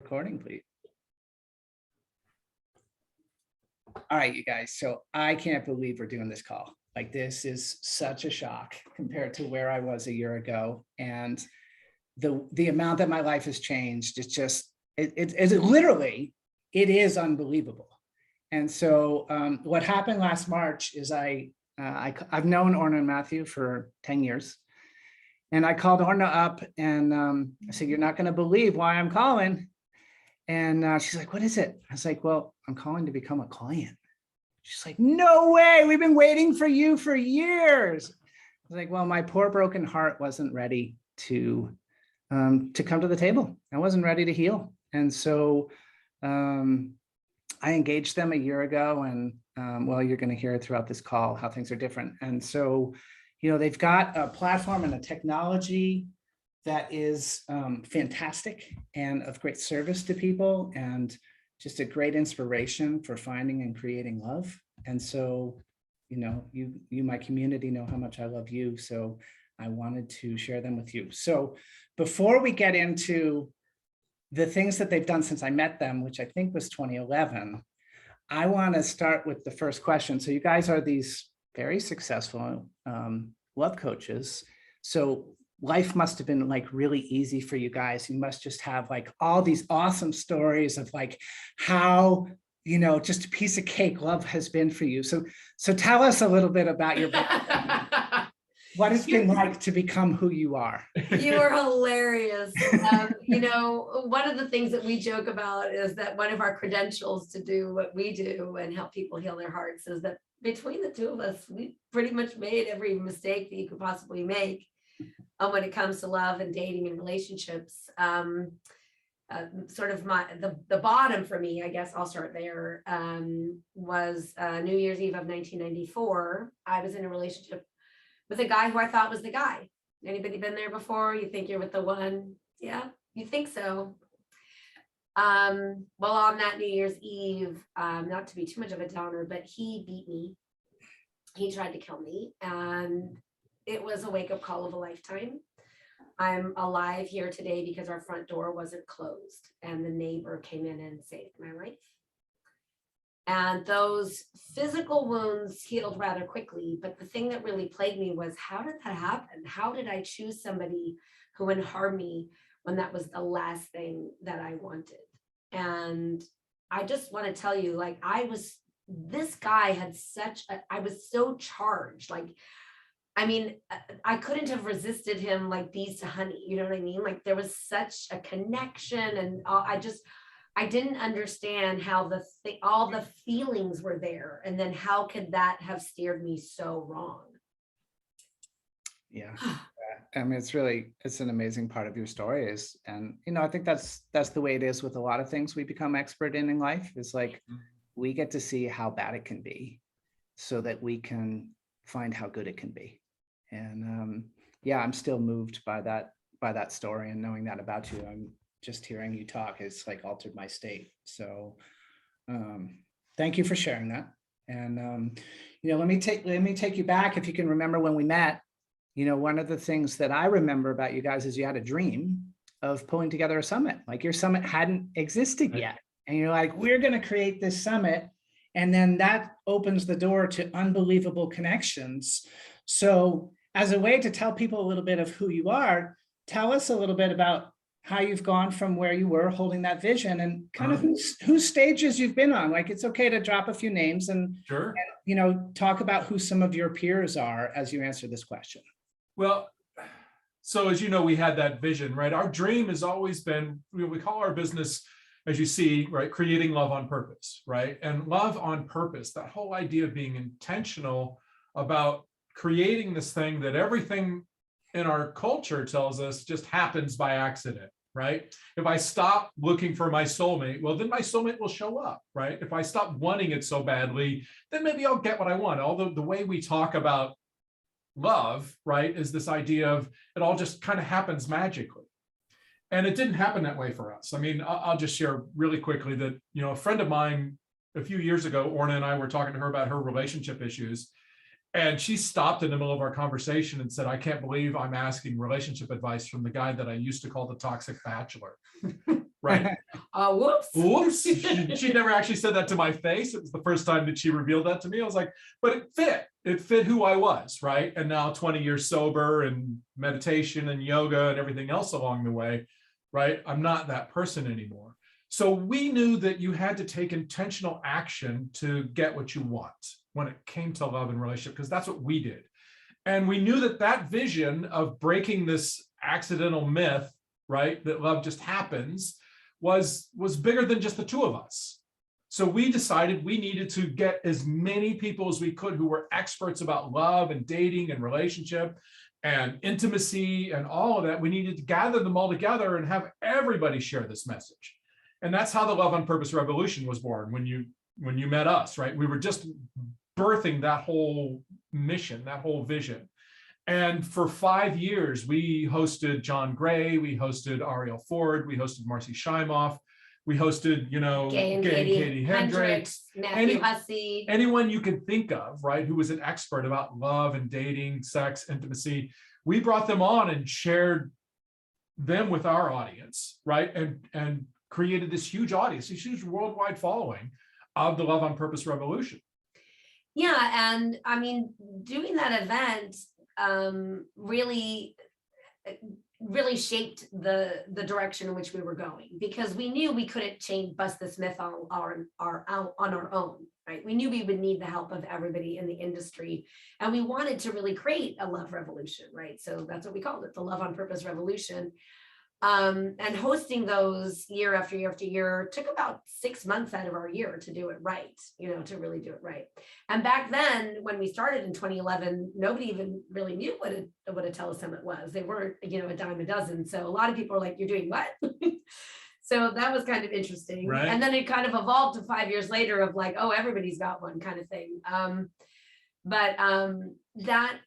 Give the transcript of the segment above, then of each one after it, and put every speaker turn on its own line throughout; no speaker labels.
Recording, please. All right, you guys. So I can't believe we're doing this call. Like, this is such a shock compared to where I was a year ago. And the amount that my life has changed, it's just, it literally, it is unbelievable. And so what happened last March is I've known Orna and Matthew for 10 years. And I called Orna up and I said, "You're not going to believe why I'm calling." And she's like, "What is it?" I was like, "Well, I'm calling to become a client." She's like, "No way. We've been waiting for you for years." I was like, "Well, my poor broken heart wasn't ready to come to the table. I wasn't ready to heal." And so I engaged them a year ago, and well, you're going to hear throughout this call how things are different. And so, you know, they've got a platform and a technology that is fantastic and of great service to people, and just a great inspiration for finding and creating love. And so, you know, you, my community, know how much I love you. So I wanted to share them with you. So before we get into the things that they've done since I met them, which I think was 2011, I want to start with the first question. So you guys are these very successful love coaches. So life must have been like really easy for you guys. You must just have like all these awesome stories of like how, you know, just a piece of cake love has been for you. So tell us a little bit about your what it's been like to become who you are.
You are hilarious. You know, one of the things that we joke about is that one of our credentials to do what we do and help people heal their hearts is that between the two of us, we pretty much made every mistake that you could possibly make when it comes to love and dating and relationships. Sort of the bottom for me, I guess I'll start there, was New Year's Eve of 1994. I was in a relationship with a guy who I thought was the guy. Anybody been there before? You think you're with the one? Yeah, you think so. Well, on that New Year's Eve, not to be too much of a downer, but he beat me. He tried to kill me, and it was a wake-up call of a lifetime. I'm alive here today because our front door wasn't closed and the neighbor came in and saved my life. And those physical wounds healed rather quickly. But the thing that really plagued me was, how did that happen? How did I choose somebody who would harm me when that was the last thing that I wanted? And I just want to tell you, like, this guy had I was so charged. Like, I mean, I couldn't have resisted him like bees to honey. You know what I mean? Like, there was such a connection, and I didn't understand how all the feelings were there. And then how could that have steered me so wrong?
Yeah. I mean, it's an amazing part of your story and, you know, I think that's the way it is with a lot of things we become expert in life. Is like, we get to see how bad it can be so that we can find how good it can be. And yeah, I'm still moved by that story, and knowing that about you. I'm just hearing you talk has like altered my state. So thank you for sharing that. And you know, let me take you back. If you can remember when we met, you know, one of the things that I remember about you guys is you had a dream of pulling together a summit. Like, your summit hadn't existed yet, and you're like, we're going to create this summit, and then that opens the door to unbelievable connections. So as a way to tell people a little bit of who you are, tell us a little bit about how you've gone from where you were holding that vision, and kind of whose stages you've been on. Like, it's okay to drop a few names and,
sure,
and, you know, talk about who some of your peers are as you answer this question.
Well, so as you know, we had that vision, right? Our dream has always been, we call our business, as you see, right, creating love on purpose, right? And love on purpose, that whole idea of being intentional about creating this thing that everything in our culture tells us just happens by accident, right? If I stop looking for my soulmate, well, then my soulmate will show up, right? If I stop wanting it so badly, then maybe I'll get what I want. Although the way we talk about love, right, is this idea of it all just kind of happens magically. And it didn't happen that way for us. I mean, I'll just share really quickly that, you know, a friend of mine a few years ago, Orna and I were talking to her about her relationship issues. And she stopped in the middle of our conversation and said, "I can't believe I'm asking relationship advice from the guy that I used to call the toxic bachelor." right?
Whoops.
Whoops. She never actually said that to my face. It was the first time that she revealed that to me. I was like, but it fit who I was, right? And now 20 years sober and meditation and yoga and everything else along the way, right? I'm not that person anymore. So we knew that you had to take intentional action to get what you want when it came to love and relationship, because that's what we did. And we knew that that vision of breaking this accidental myth, right, that love just happens, was bigger than just the two of us. So we decided we needed to get as many people as we could who were experts about love and dating and relationship and intimacy and all of that. We needed to gather them all together and have everybody share this message. And that's how the Love on Purpose Revolution was born when you met us, right? We were just birthing that whole mission, that whole vision. And for 5 years, we hosted John Gray, we hosted Ariel Ford, we hosted Marcy Shimoff, we hosted,
Gay and Katie Hendricks, Matthew Hussey.
Anyone you can think of, right, who was an expert about love and dating, sex, intimacy. We brought them on and shared them with our audience, right? And created this huge audience, this huge worldwide following of the Love on Purpose Revolution.
Yeah, and I mean, doing that event really shaped the direction in which we were going, because we knew we couldn't bust this myth on our own, right? We knew we would need the help of everybody in the industry, and we wanted to really create a love revolution, right? So that's what we called it, the Love on Purpose Revolution. And hosting those year after year after year took about 6 months out of our year to do it right, to really do it right. And back then, when we started in 2011, nobody even really knew what a telesummit was. They weren't, a dime a dozen. So a lot of people are like, "You're doing what?" So that was kind of interesting.
Right.
And then it kind of evolved to 5 years later of like, oh, everybody's got one kind of thing. That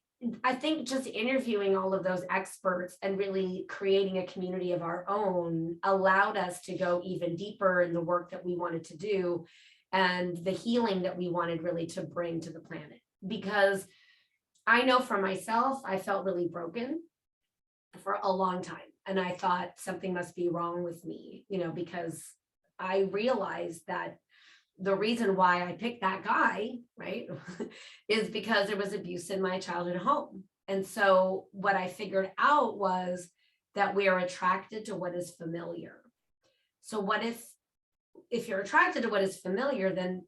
I think just interviewing all of those experts and really creating a community of our own allowed us to go even deeper in the work that we wanted to do and the healing that we wanted really to bring to the planet. Because I know for myself, I felt really broken for a long time. And I thought something must be wrong with me, because I realized that the reason why I picked that guy, right, is because there was abuse in my childhood home. And so what I figured out was that we are attracted to what is familiar. So what if you're attracted to what is familiar, then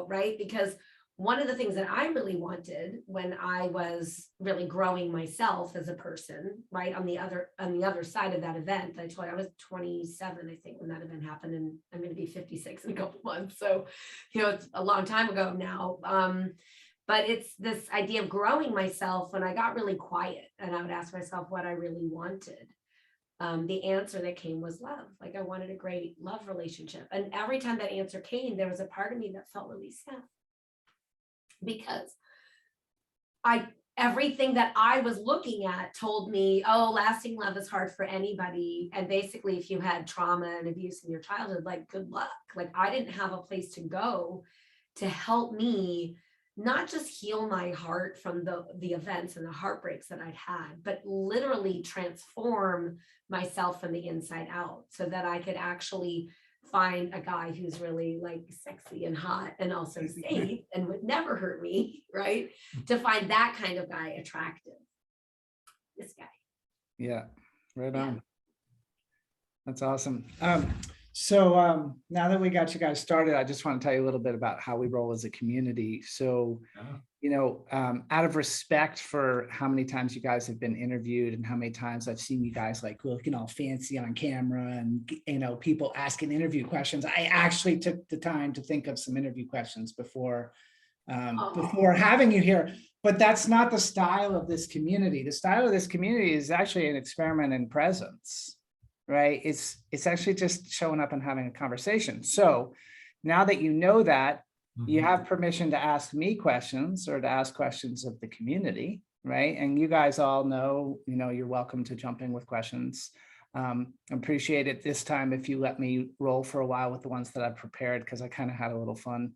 right? Because one of the things that I really wanted when I was really growing myself as a person, right, on the other side of that event, I told you I was 27, I think, when that event happened, and I'm going to be 56 in a couple months. So, it's a long time ago now. But it's this idea of growing myself. When I got really quiet and I would ask myself what I really wanted, the answer that came was love. Like, I wanted a great love relationship. And every time that answer came, there was a part of me that felt really sad. Because everything that I was looking at told me, oh, lasting love is hard for anybody. And basically, if you had trauma and abuse in your childhood, like, good luck. Like, I didn't have a place to go to help me not just heal my heart from the events and the heartbreaks that I'd had, but literally transform myself from the inside out so that I could actually find a guy who's really like sexy and hot and also safe and would never hurt me, right? To find that kind of guy attractive. This guy.
Yeah, right on. That's awesome. So now that we got you guys started, I just want to tell you a little bit about how we roll as a community. So, out of respect for how many times you guys have been interviewed and how many times I've seen you guys like looking all fancy on camera and, people asking interview questions, I actually took the time to think of some interview questions before having you here. But that's not the style of this community. The style of this community is actually an experiment in presence. Right? It's actually just showing up and having a conversation. So now that you know that, you have permission to ask me questions or to ask questions of the community, right? And you guys all know, you're welcome to jump in with questions. Appreciate it this time if you let me roll for a while with the ones that I've prepared, because I kind of had a little fun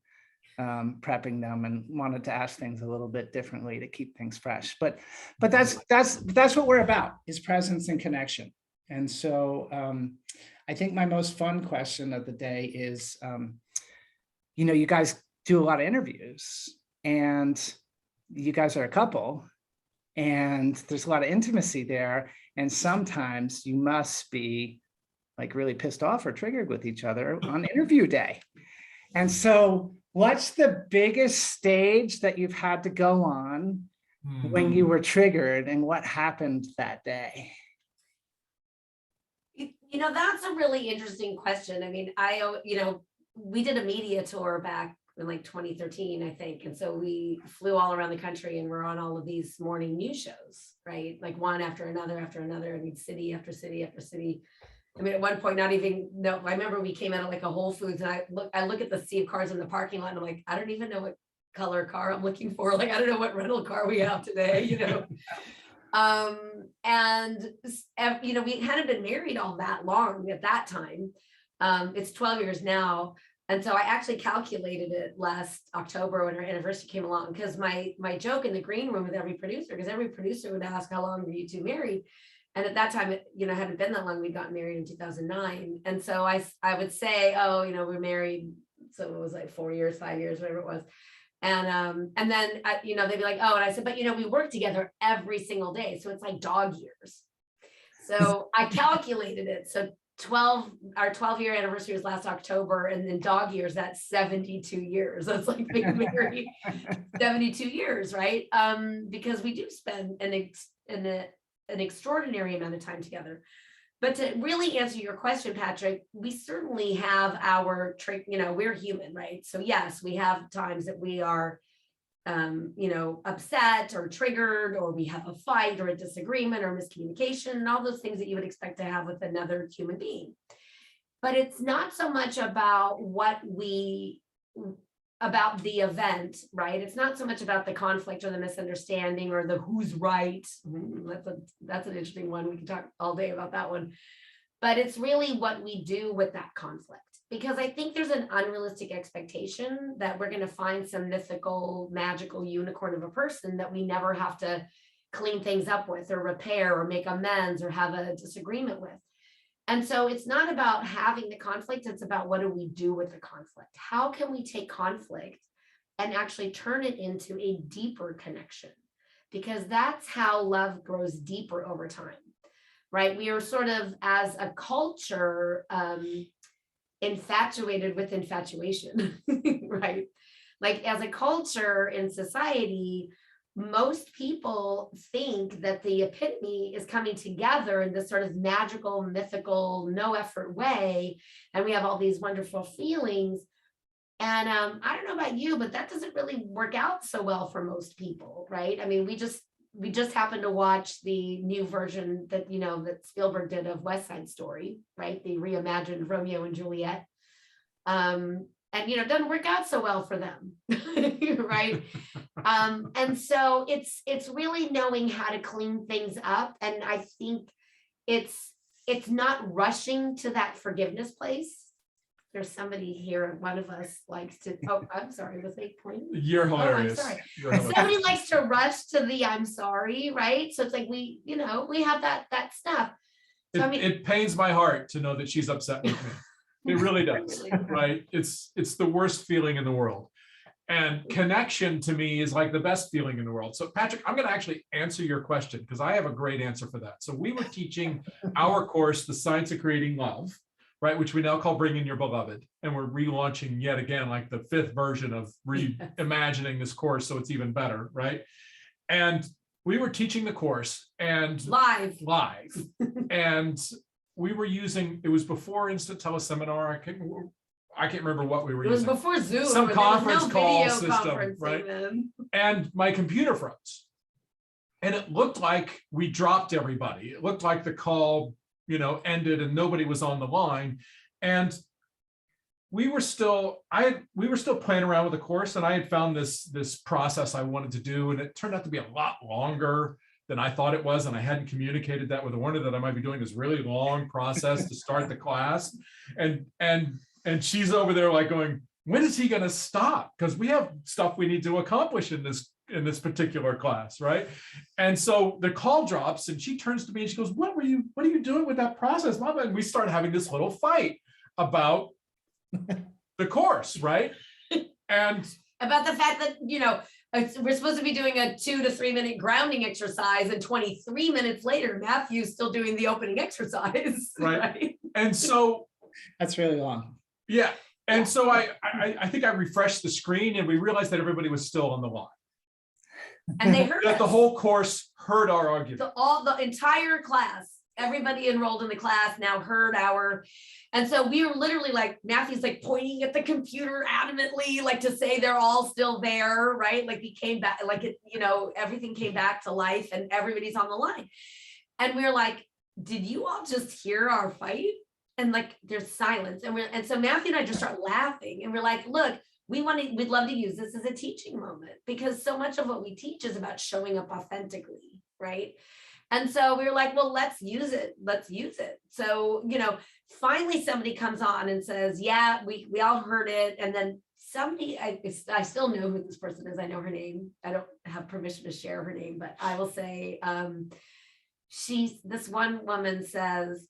prepping them and wanted to ask things a little bit differently to keep things fresh. But that's what we're about, is presence and connection. And so I think my most fun question of the day is, you guys do a lot of interviews, and you guys are a couple, and there's a lot of intimacy there. And sometimes you must be like really pissed off or triggered with each other on interview day. And so what's the biggest stage that you've had to go on when you were triggered, and what happened that day?
That's a really interesting question. I mean, we did a media tour back in like 2013, I think. And so we flew all around the country and we're on all of these morning news shows, right? Like one after another, I mean, city after city after city. I mean, at one point, I remember we came out of like a Whole Foods, and I look at the sea of cars in the parking lot, and I'm like, I don't even know what color car I'm looking for. Like, I don't know what rental car we have today, and we hadn't been married all that long at that time. It's 12 years now. And so I actually calculated it last October when our anniversary came along, because my joke in the green room with every producer, because every producer would ask, how long were you two married? And at that time, it hadn't been that long. We got married in 2009. And so I would say, we're married. So it was like 4 years, 5 years, whatever it was. And then, they'd be like, oh, and I said, but, we work together every single day. So it's like dog years. So I calculated it. So our 12-year anniversary was last October, and then dog years, that's 72 years. That's like being married 72 years, right? Because we do spend an extraordinary amount of time together. But to really answer your question, Patrick, we certainly have our we're human, right? So yes, we have times that we are upset or triggered, or we have a fight or a disagreement or miscommunication, and all those things that you would expect to have with another human being. But it's not so much about about the event, right? It's not so much about the conflict or the misunderstanding or the who's right. That's an interesting one. We can talk all day about that one. But it's really what we do with that conflict. Because I think there's an unrealistic expectation that we're going to find some mythical, magical unicorn of a person that we never have to clean things up with or repair or make amends or have a disagreement with. And so it's not about having the conflict, it's about what do we do with the conflict? How can we take conflict and actually turn it into a deeper connection? Because that's how love grows deeper over time, right? We are sort of, as a culture, infatuated with infatuation, right? Like, as a culture in society, most people think that the epitome is coming together in this sort of magical, mythical, no effort way. And we have all these wonderful feelings. And I don't know about you, but that doesn't really work out so well for most people, right? I mean, we just happened to watch the new version that, that Spielberg did of West Side Story, right? The reimagined Romeo and Juliet. And it doesn't work out so well for them, right? And so it's really knowing how to clean things up. And I think it's not rushing to that forgiveness place. There's somebody here, one of us likes to, I'm sorry, was they pointing?
You're hilarious.
I'm sorry. Somebody likes to rush to the I'm sorry, right? So it's like we have that stuff. So
it pains my heart to know that she's upset with me. It really does, right? It's the worst feeling in the world. And connection to me is like the best feeling in the world. So Patrick, I'm going to actually answer your question because I have a great answer for that. So we were teaching our course, The Science of Creating Love, right? Which we now call Bringing Your Beloved. And we're relaunching yet again, like the 5th version of reimagining this course. So it's even better, right? And we were teaching the course and live. And we were using, it was before Instant Teleseminar. I can't remember what we were using.
It was before Zoom.
Some conference call system, right? And my computer froze. And it looked like we dropped everybody. It looked like the call, ended and nobody was on the line. And we were still playing around with the course, and I had found this process I wanted to do, and it turned out to be a lot longer than I thought it was. And I hadn't communicated that with Orna, that I might be doing this really long process to start the class. And she's over there like going, when is he going to stop? Because we have stuff we need to accomplish in this in this particular class, right? And so the call drops and she turns to me and she goes, what are you doing with that process, Mama? And we start having this little fight about the course, right? And
about the fact that, we're supposed to be doing a 2 to 3 minute grounding exercise, and 23 minutes later, Matthew's still doing the opening exercise.
Right. And so
That's really long.
yeah. And so I think I refreshed the screen and we realized that everybody was still on the line.
And they heard
That the
us.
whole course heard our argument.
The entire class, everybody enrolled in the class now heard and so we were literally like, Matthew's like pointing at the computer adamantly, like to say they're all still there, right? Like we came back, like it, everything came back to life and everybody's on the line. And we were like, did you all just hear our fight? And like there's silence. And so Matthew and I just start laughing and we're like, look, we'd love to use this as a teaching moment, because so much of what we teach is about showing up authentically, right? And so we were like, well, let's use it. So, finally somebody comes on and says, yeah, we all heard it. And then somebody, I still know who this person is. I know her name. I don't have permission to share her name, but I will say, this one woman says,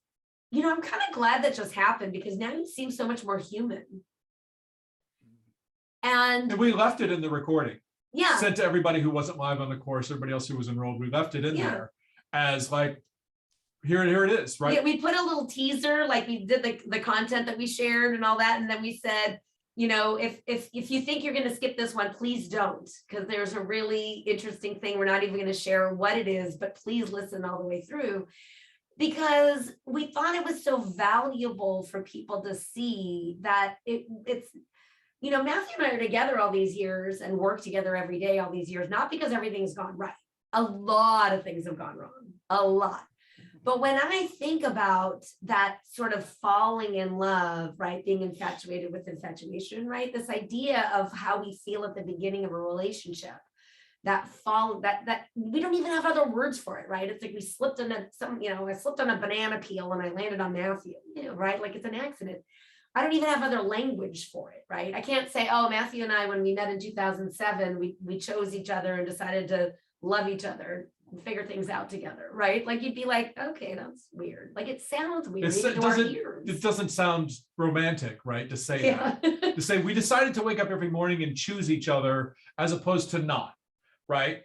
I'm kind of glad that just happened, because now you seem so much more human. And
we left it in the recording.
Yeah.
Sent to everybody who wasn't live on the course, everybody else who was enrolled, we left it in there as like, here it is, right?
Yeah, we put a little teaser, like we did the content that we shared and all that. And then we said, if you think you're going to skip this one, please don't, because there's a really interesting thing. We're not even going to share what it is, but please listen all the way through, because we thought it was so valuable for people to see that it's, Matthew and I are together all these years and work together every day all these years, not because everything's gone right. A lot of things have gone wrong, a lot. But when I think about that sort of falling in love, right, being infatuated with infatuation, right, this idea of how we feel at the beginning of a relationship, that we don't even have other words for it, right? It's like we slipped on I slipped on a banana peel and I landed on Matthew, right? Like it's an accident. I don't even have other language for it, right? I can't say, oh, Matthew and I, when we met in 2007, we chose each other and decided to love each other and figure things out together, right? Like you'd be like, okay, that's weird. Like it sounds weird.
It doesn't sound romantic, right? To say that. To say we decided to wake up every morning and choose each other as opposed to not, right?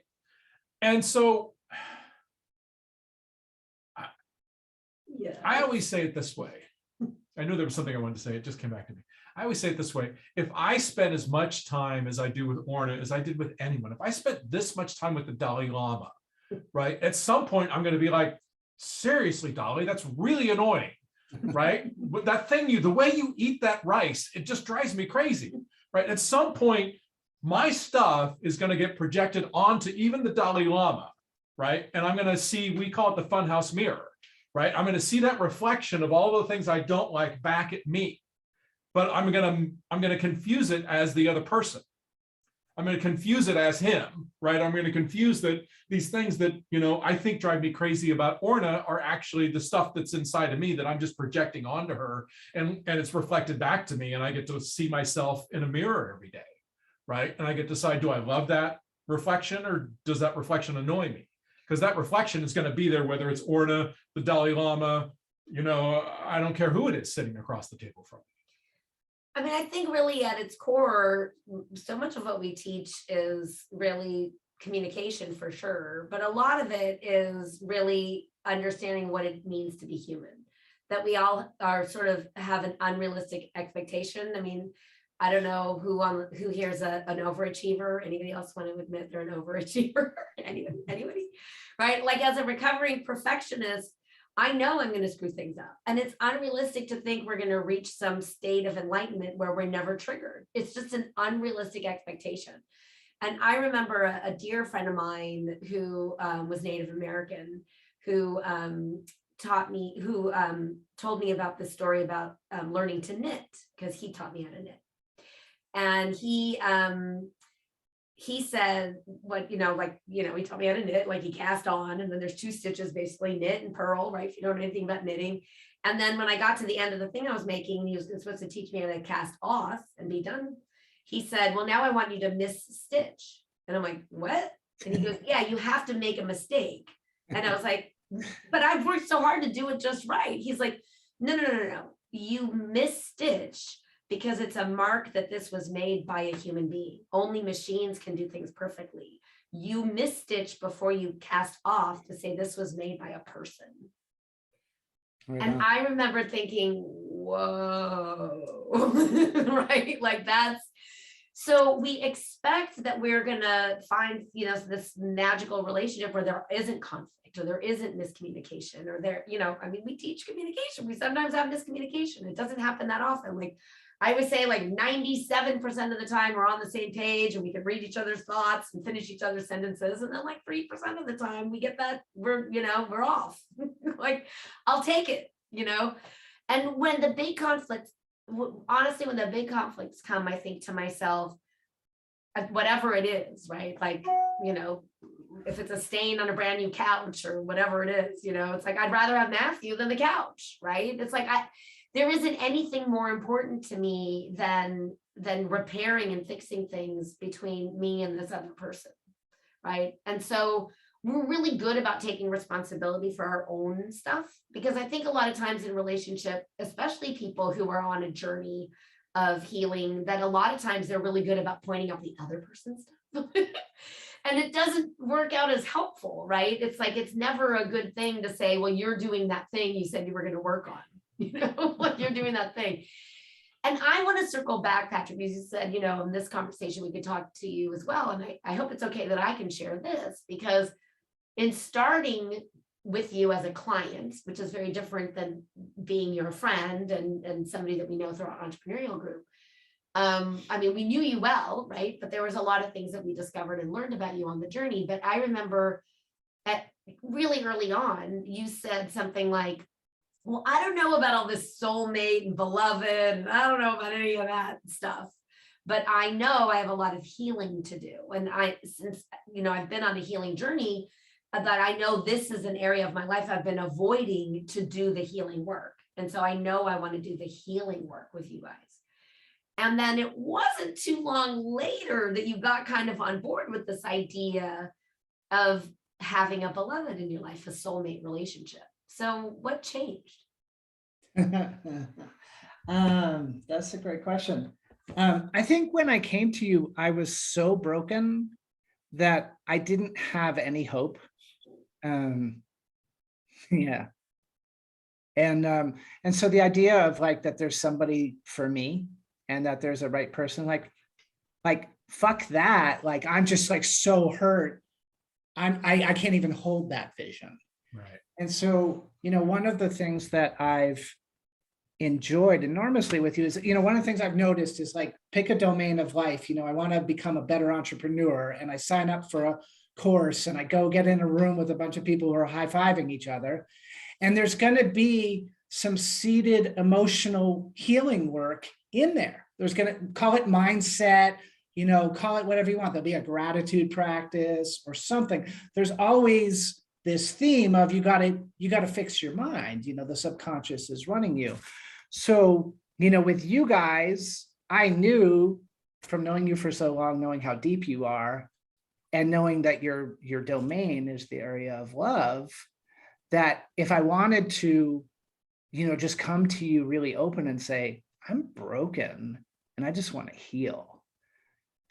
And so I always say it this way. I knew there was something I wanted to say. It just came back to me. I always say it this way. If I spend as much time as I do with Orna as I did with anyone, if I spent this much time with the Dalai Lama, right? At some point, I'm going to be like, seriously, Dolly, that's really annoying, right? But the way you eat that rice, it just drives me crazy, right? At some point, my stuff is going to get projected onto even the Dalai Lama, right? And I'm going to see, we call it the funhouse mirror, right? I'm going to see that reflection of all the things I don't like back at me, but I'm going to confuse it as the other person. I'm going to confuse it as him, right? I'm going to confuse that these things that, I think drive me crazy about Orna are actually the stuff that's inside of me that I'm just projecting onto her, and it's reflected back to me, and I get to see myself in a mirror every day, right? And I get to decide, do I love that reflection or does that reflection annoy me? Because that reflection is going to be there, whether it's Orna, the Dalai Lama, I don't care who it is sitting across the table from me.
I mean, I think really at its core, so much of what we teach is really communication for sure, but a lot of it is really understanding what it means to be human, that we all are sort of have an unrealistic expectation. I mean, I don't know who here's an overachiever. Anybody else want to admit they're an overachiever? Anybody? Right? Like as a recovering perfectionist, I know I'm going to screw things up. And it's unrealistic to think we're going to reach some state of enlightenment where we're never triggered. It's just an unrealistic expectation. And I remember a dear friend of mine who was Native American, who told me about this story about learning to knit, because he taught me how to knit. And he said, he taught me how to knit, like he cast on, and then there's 2 stitches, basically knit and purl, right? If you don't know anything about knitting. And then when I got to the end of the thing I was making, he was supposed to teach me how to cast off and be done. He said, well, now I want you to miss stitch. And I'm like, what? And he goes, yeah, you have to make a mistake. And I was like, but I've worked so hard to do it just right. He's like, no. You misstitch because it's a mark that this was made by a human being. Only machines can do things perfectly. You misstitch before you cast off to say this was made by a person.
Right
And
on.
I remember thinking, whoa, right? Like that's, so we expect that we're gonna find, this magical relationship where there isn't conflict or there isn't miscommunication or there, I mean, we teach communication. We sometimes have miscommunication. It doesn't happen that often. Like I would say like 97% of the time we're on the same page and we can read each other's thoughts and finish each other's sentences. And then like 3% of the time we get that we're off. Like, I'll take it, And when the big conflicts, honestly, when the big conflicts come, I think to myself, whatever it is, right? Like, if it's a stain on a brand new couch or whatever it is, it's like, I'd rather have Matthew than the couch, right? It's like, there isn't anything more important to me than repairing and fixing things between me and this other person, right? And so we're really good about taking responsibility for our own stuff, because I think a lot of times in relationship, especially people who are on a journey of healing, that a lot of times they're really good about pointing out the other person's stuff. And it doesn't work out as helpful, right? It's like, it's never a good thing to say, well, you're doing that thing you said you were going to work on, like you're doing that thing. And I want to circle back, Patrick, because you said, in this conversation, we could talk to you as well. And I hope it's okay that I can share this, because in starting with you as a client, which is very different than being your friend and somebody that we know through our entrepreneurial group. I mean, we knew you well, right? But there was a lot of things that we discovered and learned about you on the journey. But I remember at really early on, you said something like, well, I don't know about all this soulmate and beloved, and I don't know about any of that stuff, but I know I have a lot of healing to do. And since I've been on a healing journey, that I know this is an area of my life I've been avoiding to do the healing work. And so I know I want to do the healing work with you guys. And then it wasn't too long later that you got kind of on board with this idea of having a beloved in your life, a soulmate relationship. So what changed?
That's a great question. I think when I came to you, I was so broken that I didn't have any hope. Yeah. And so the idea of like that there's somebody for me and that there's a right person, like fuck that. Like I'm just like so hurt. I can't even hold that vision.
Right.
And so, one of the things that I've enjoyed enormously with you is, one of the things I've noticed is like, pick a domain of life. I want to become a better entrepreneur, and I sign up for a course and I go get in a room with a bunch of people who are high-fiving each other. And there's going to be some seated emotional healing work in there. There's going to, call it mindset, call it whatever you want. There'll be a gratitude practice or something. There's always this theme of you got to fix your mind. The subconscious is running you. So, with you guys, I knew from knowing you for so long, knowing how deep you are, and knowing that your domain is the area of love, that if I wanted to, just come to you really open and say, I'm broken and I just want to heal,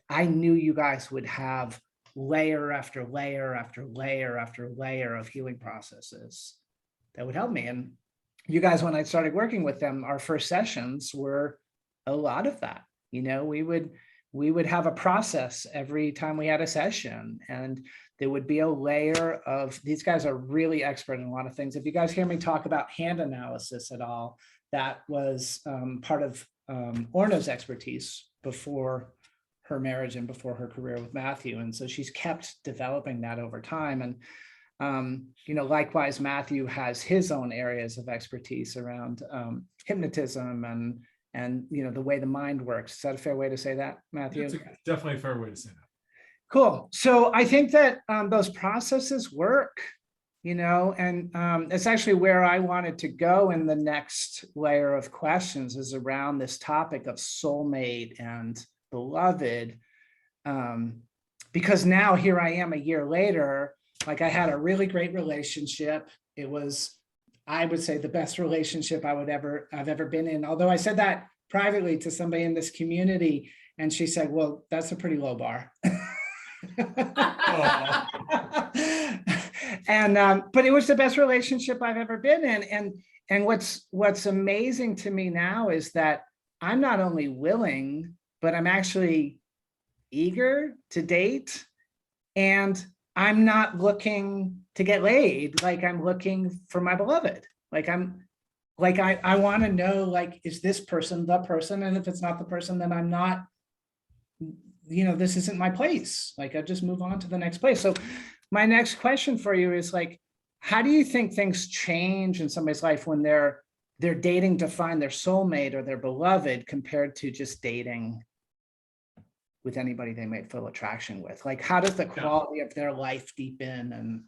I knew you guys would have layer after layer after layer after layer of healing processes that would help me. And you guys, when I started working with them, our first sessions were a lot of that. We would have a process every time we had a session, and there would be a layer of, these guys are really expert in a lot of things. If you guys hear me talk about hand analysis at all, that was part of Orna's expertise before her marriage and before her career with Matthew. And so she's kept developing that over time. And, likewise, Matthew has his own areas of expertise around hypnotism and the way the mind works. Is that a fair way to say that, Matthew?
That's definitely a fair way to say that.
Cool. So I think that those processes work, and it's actually where I wanted to go in the next layer of questions, is around this topic of soulmate and beloved. because now here I am a year later, like I had a really great relationship. It was, I would say, the best relationship I've ever been in. Although I said that privately to somebody in this community, and she said, well, that's a pretty low bar. And but it was the best relationship I've ever been in. And what's amazing to me now is that I'm not only willing, but I'm actually eager to date. And I'm not looking to get laid, like I'm looking for my beloved. Like I want to know, like, is this person the person? And if it's not the person, then I'm not, this isn't my place. Like I just move on to the next place. So my next question for you is like, how do you think things change in somebody's life when they're dating to find their soulmate or their beloved compared to just dating with anybody they might feel attraction with? Like, how does the quality of their life deepen? And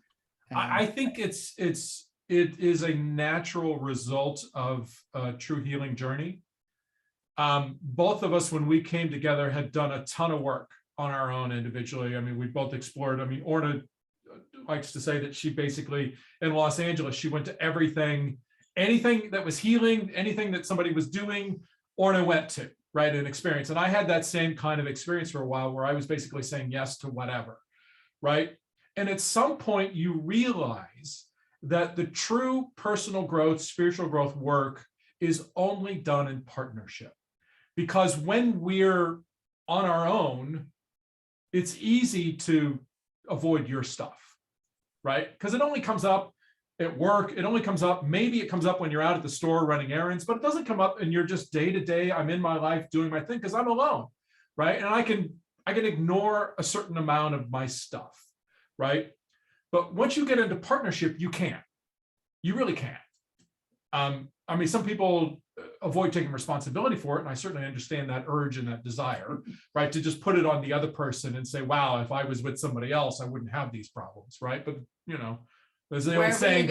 I think it is a natural result of a true healing journey. Both of us, when we came together, had done a ton of work on our own individually. I mean, we both explored. I mean, Orna likes to say that she basically, in Los Angeles, she went to anything that was healing, anything that somebody was doing, Orna went to, right, and experience. And I had that same kind of experience for a while where I was basically saying yes to whatever, right? And at some point you realize that the true personal growth, spiritual growth work is only done in partnership. Because when we're on our own, it's easy to avoid your stuff, right? Because it only comes up at work. It only comes up, maybe it comes up when you're out at the store running errands, but it doesn't come up and you're just day to day, I'm in my life doing my thing because I'm alone, right? And I can ignore a certain amount of my stuff, right? But once you get into partnership, you can't. You really can't. I mean, some people avoid taking responsibility for it, and I certainly understand that urge and that desire, right? To just put it on the other person and say, wow, if I was with somebody else, I wouldn't have these problems, right? But, there's the old saying,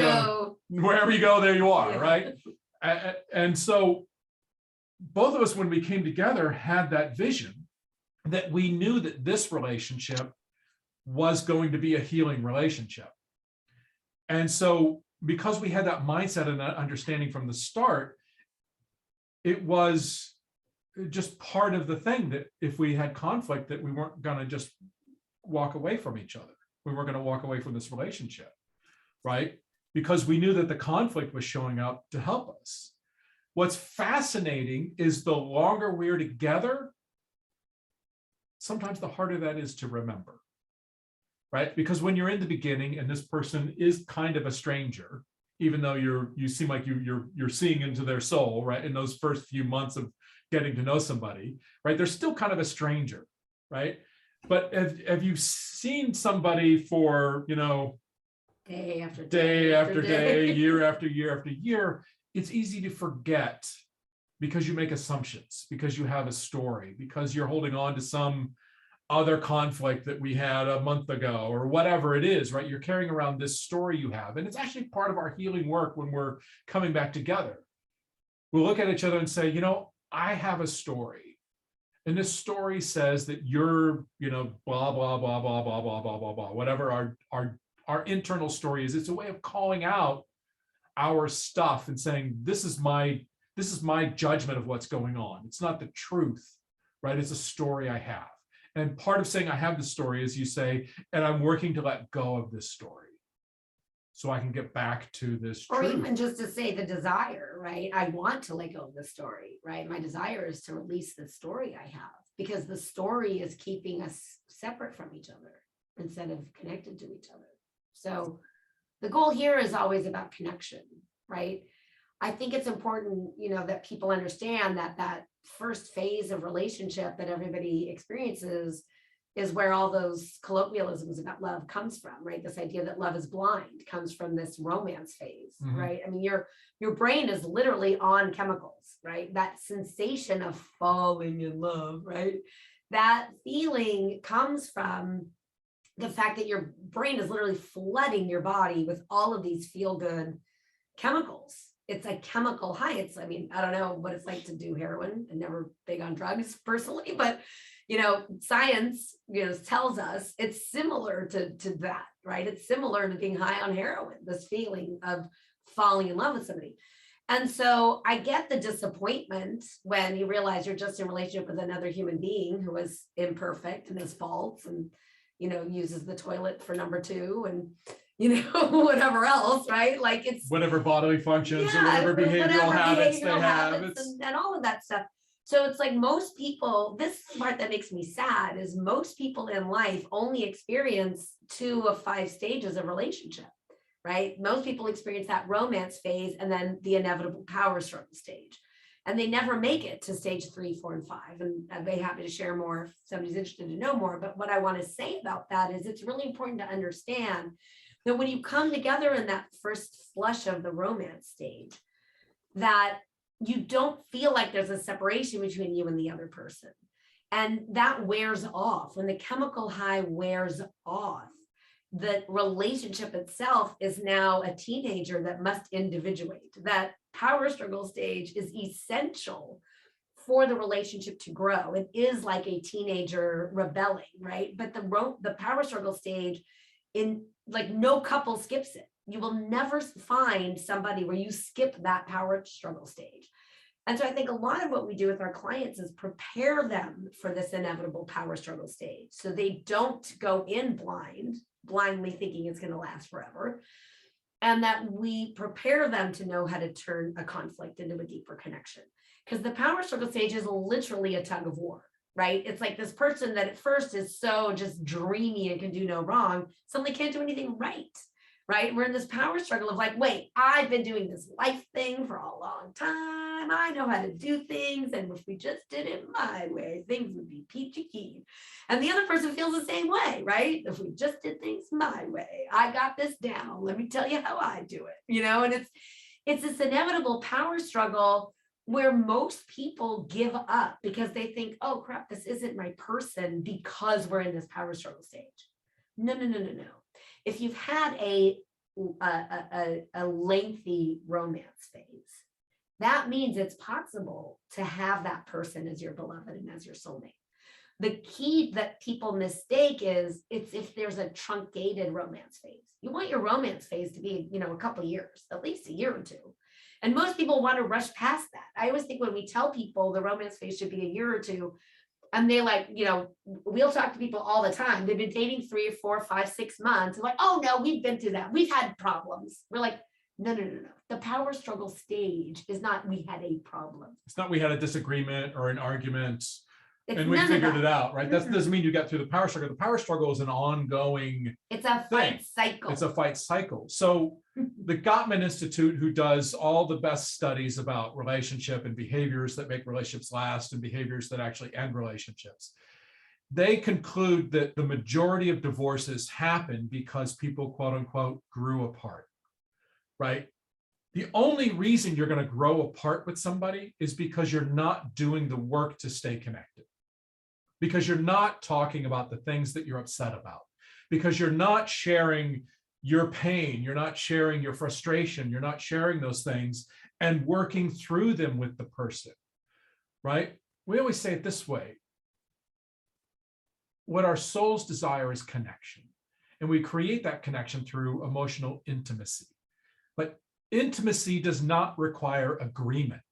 wherever you go, there you are, right? And so both of us, when we came together, had that vision that we knew that this relationship was going to be a healing relationship. And so because we had that mindset and that understanding from the start, it was just part of the thing that if we had conflict, that we weren't going to just walk away from each other. We weren't going to walk away from this relationship, right? Because we knew that the conflict was showing up to help us. What's fascinating is the longer we're together, sometimes the harder that is to remember, right? Because when you're in the beginning and this person is kind of a stranger, even though you seem like you're seeing into their soul, right? In those first few months of getting to know somebody, right? They're still kind of a stranger, right? But have you seen somebody for,
day after
day after day, year after year after year, it's easy to forget because you make assumptions, because you have a story, because you're holding on to some other conflict that we had a month ago or whatever it is, right? You're carrying around this story you have. And it's actually part of our healing work when we're coming back together. We'll look at each other and say, I have a story. And this story says that you're, blah, blah, blah, blah, blah, blah, blah, blah, blah, whatever our internal story is. It's a way of calling out our stuff and saying, this is my judgment of what's going on. It's not the truth, right? It's a story I have. And part of saying I have the story is you say, and I'm working to let go of this story so I can get back to this
or
truth.
even just to say the desire, right? I want to let go of the story, right? My desire is to release the story I have because the story is keeping us separate from each other instead of connected to each other. So the goal here is always about connection, right? I think it's important, that people understand that first phase of relationship that everybody experiences is where all those colloquialisms about love comes from, right? This idea that love is blind comes from this romance phase, right? I mean, your brain is literally on chemicals, right? That sensation of falling in love, right? That feeling comes from the fact that your brain is literally flooding your body with all of these feel-good chemicals. It's a chemical high. I don't know what it's like to do heroin. I'm never big on drugs personally, but science, tells us it's similar to that, right? It's similar to being high on heroin, this feeling of falling in love with somebody. And so I get the disappointment when you realize you're just in a relationship with another human being who is imperfect and has faults and, uses the toilet for number two and, whatever else, right? Like it's
whatever bodily functions or
yeah,
whatever behavioral habits they
behavioral
have.
habits and all of that stuff. So it's like most people, this part that makes me sad is most people in life only experience 2 of 5 stages of relationship, right? Most people experience that romance phase and then the inevitable power struggle stage. And they never make it to stage 3, 4, and 5. And I'd be happy to share more if somebody's interested to know more. But what I want to say about that is it's really important to understand that when you come together in that first flush of the romance stage, that you don't feel like there's a separation between you and the other person. And that wears off. When the chemical high wears off, the relationship itself is now a teenager that must individuate. That power struggle stage is essential for the relationship to grow. It is like a teenager rebelling, right? But the power struggle stage, in like no couple skips it. You will never find somebody where you skip that power struggle stage. And so I think a lot of what we do with our clients is prepare them for this inevitable power struggle stage. So they don't go in blindly thinking it's going to last forever. And that we prepare them to know how to turn a conflict into a deeper connection. Because the power struggle stage is literally a tug of war, right? It's like this person that at first is so just dreamy and can do no wrong, suddenly can't do anything right? We're in this power struggle of like, wait, I've been doing this life thing for a long time. I know how to do things. And if we just did it my way, things would be peachy keen. And the other person feels the same way, right? If we just did things my way, I got this down. Let me tell you how I do it, and it's this inevitable power struggle where most people give up because they think, oh crap, this isn't my person because we're in this power struggle stage. No. If you've had a lengthy romance phase, that means it's possible to have that person as your beloved and as your soulmate. The key that people mistake is it's if there's a truncated romance phase. You want your romance phase to be, a couple of years, at least a year or 2. And most people want to rush past that. I always think when we tell people the romance phase should be a year or 2, and they like, we'll talk to people all the time. They've been dating 3 or 4, 5, 6 months. They're like, oh no, we've been through that. We've had problems. We're like, no. The power struggle stage is not we had a problem.
It's not we had a disagreement or an argument and we
none of
figured
that.
it out, right? That
Mhm.
doesn't mean you got through the power struggle. The power struggle is an ongoing
It's a fight cycle.
It's a fight cycle. So the Gottman Institute, who does all the best studies about relationship and behaviors that make relationships last and behaviors that actually end relationships, they conclude that the majority of divorces happen because people, quote unquote, grew apart, right? The only reason you're going to grow apart with somebody is because you're not doing the work to stay connected, because you're not talking about the things that you're upset about, because you're not sharing your pain, you're not sharing your frustration, you're not sharing those things and working through them with the person, right? We always say it this way. What our souls desire is connection. And we create that connection through emotional intimacy. But intimacy does not require agreement.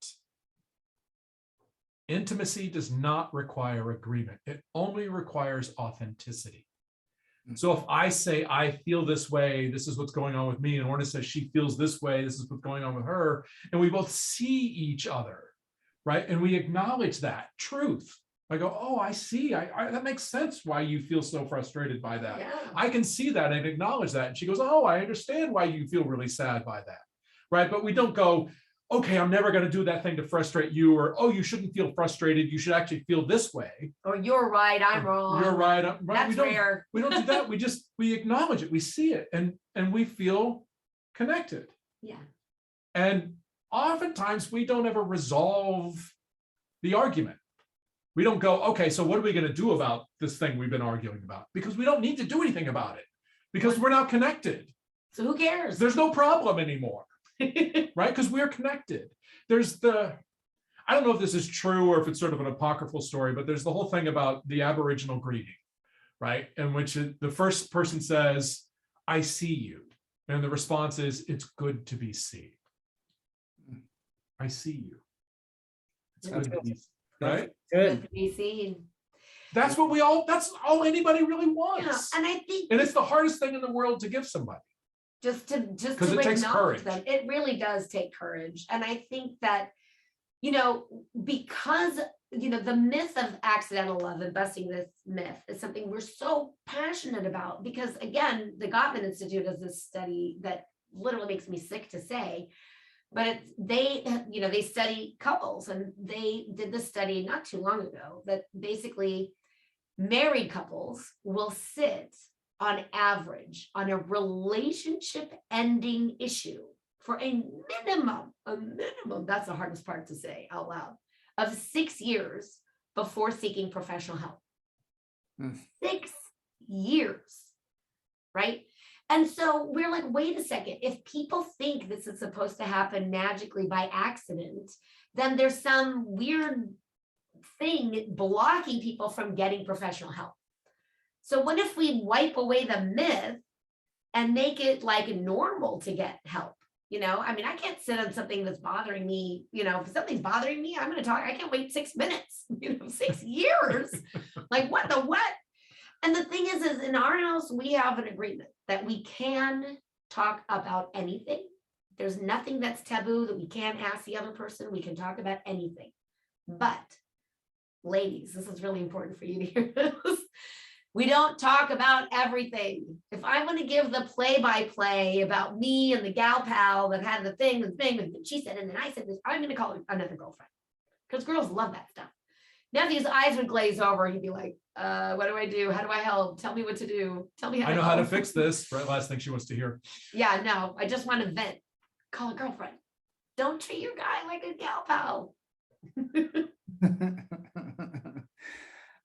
Intimacy does not require agreement. It only requires authenticity. So if I say, I feel this way, this is what's going on with me, and Orna says she feels this way, this is what's going on with her, and we both see each other, right? And we acknowledge that truth. I go, oh, I see, that makes sense why you feel so frustrated by that.
Yeah.
I can see that and acknowledge that. And she goes, oh, I understand why you feel really sad by that, right? But we don't go, okay, I'm never going to do that thing to frustrate you, or, oh, you shouldn't feel frustrated. You should actually feel this way.
Or you're right, I'm wrong.
You're right. I'm right.
That's rare.
We don't do that. We acknowledge it. We see it and we feel connected.
Yeah.
And oftentimes we don't ever resolve the argument. We don't go, okay, so what are we going to do about this thing we've been arguing about? Because we don't need to do anything about it because we're not connected.
So who cares?
There's no problem anymore. Right? Because we're connected. I don't know if this is true or if it's sort of an apocryphal story, but there's the whole thing about the Aboriginal greeting, right? In which the first person says, I see you. And the response is, it's good to be seen. I see you. It's good to be seen, right?
Good to be seen.
That's all anybody really wants.
Yeah, and I think,
and it's the hardest thing in the world to give somebody.
Just to
it takes
acknowledge
courage.
them. It really does take courage. And I think that, because, the myth of accidental love and busting this myth is something we're so passionate about, because again, the Gottman Institute has this study that literally makes me sick to say, but they study couples, and they did this study not too long ago that basically married couples will sit on average on a relationship ending issue for a minimum, that's the hardest part to say out loud, of 6 years before seeking professional help. 6 years, right? And so we're like, wait a second, if people think this is supposed to happen magically by accident, then there's some weird thing blocking people from getting professional help. So what if we wipe away the myth and make it like normal to get help? I can't sit on something that's bothering me. If something's bothering me, I'm going to talk. I can't wait 6 minutes, 6 years. Like what the what? And the thing is in our house, we have an agreement that we can talk about anything. There's nothing that's taboo that we can't ask the other person. We can talk about anything. But ladies, this is really important for you to hear this. We don't talk about everything. If I want to give the play-by-play about me and the gal pal that had the thing, and she said, and then I said this, I'm going to call her another girlfriend, because girls love that stuff. Matthew's eyes would glaze over. He'd be like, what do I do? How do I help? Tell me what to do. Tell me how
I know
to
how to
help.
fix this. Right, last thing she wants to hear.
Yeah, no, I just want to vent. Call a girlfriend. Don't treat your guy like a gal pal.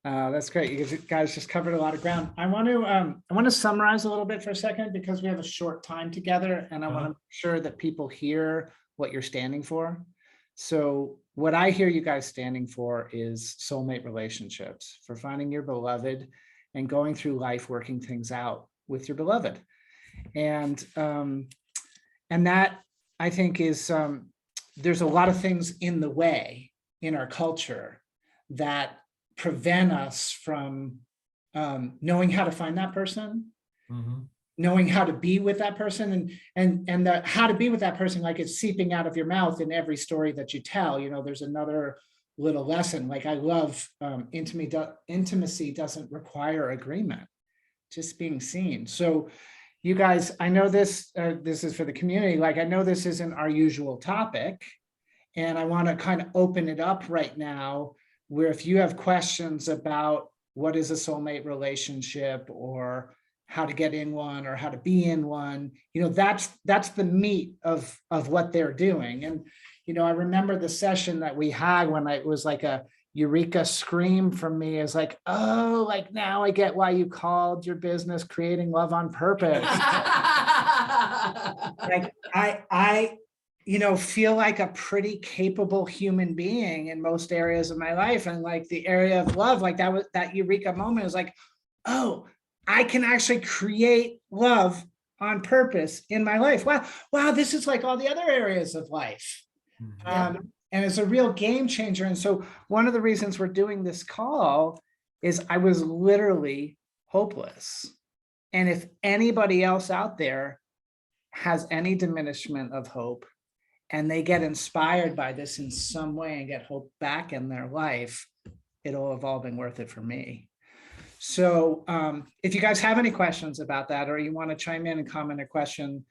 That's great. You guys just covered a lot of ground. I want to summarize a little bit for a second, because we have a short time together, and I want to make sure that people hear what you're standing for. So what I hear you guys standing for is soulmate relationships, for finding your beloved and going through life, working things out with your beloved. And that, I think, is there's a lot of things in the way in our culture that prevent us from knowing how to find that person, knowing how to be with that person, and the how to be with that person, like it's seeping out of your mouth in every story that you tell. There's another little lesson. Like, I love intimacy doesn't require agreement, just being seen. So you guys, I know this is for the community. Like, I know this isn't our usual topic, and I want to kind of open it up right now, where if you have questions about what is a soulmate relationship, or how to get in one, or how to be in one, that's the meat of what they're doing. And, I remember the session that we had when it was like a eureka scream from me, is like, oh, like now I get why you called your business Creating Love on Purpose. Like I feel like a pretty capable human being in most areas of my life. And like the area of love, like that eureka moment is like, oh, I can actually create love on purpose in my life. Wow, this is like all the other areas of life. And it's a real game changer. And so one of the reasons we're doing this call is I was literally hopeless. And if anybody else out there has any diminishment of hope, and they get inspired by this in some way and get hope back in their life, it'll have all been worth it for me. So if you guys have any questions about that, or you want to chime in and comment a question,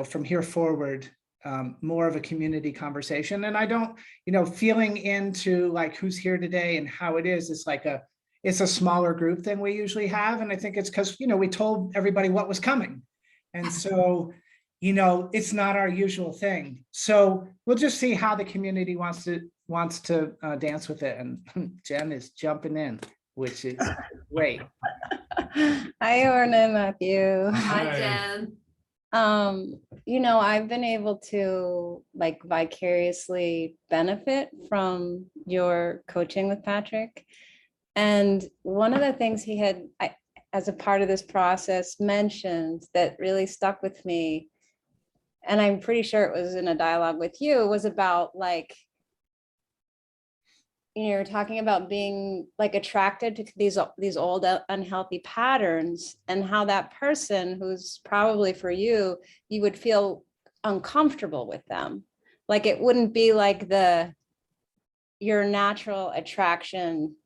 from here forward, more of a community conversation. And I don't, feeling into like who's here today and how it is, it's a smaller group than we usually have. And I think it's because, we told everybody what was coming. And so, it's not our usual thing. So we'll just see how the community wants to dance with it. And Jen is jumping in, which is great.
Hi, Orna and Matthew.
Hi, Jen.
I've been able to like vicariously benefit from your coaching with Patrick. And one of the things he had, as a part of this process, mentioned that really stuck with me, and I'm pretty sure it was in a dialogue with you, was about like, you're talking about being like attracted to these old unhealthy patterns, and how that person who's probably for you, you would feel uncomfortable with them. Like it wouldn't be like your natural attraction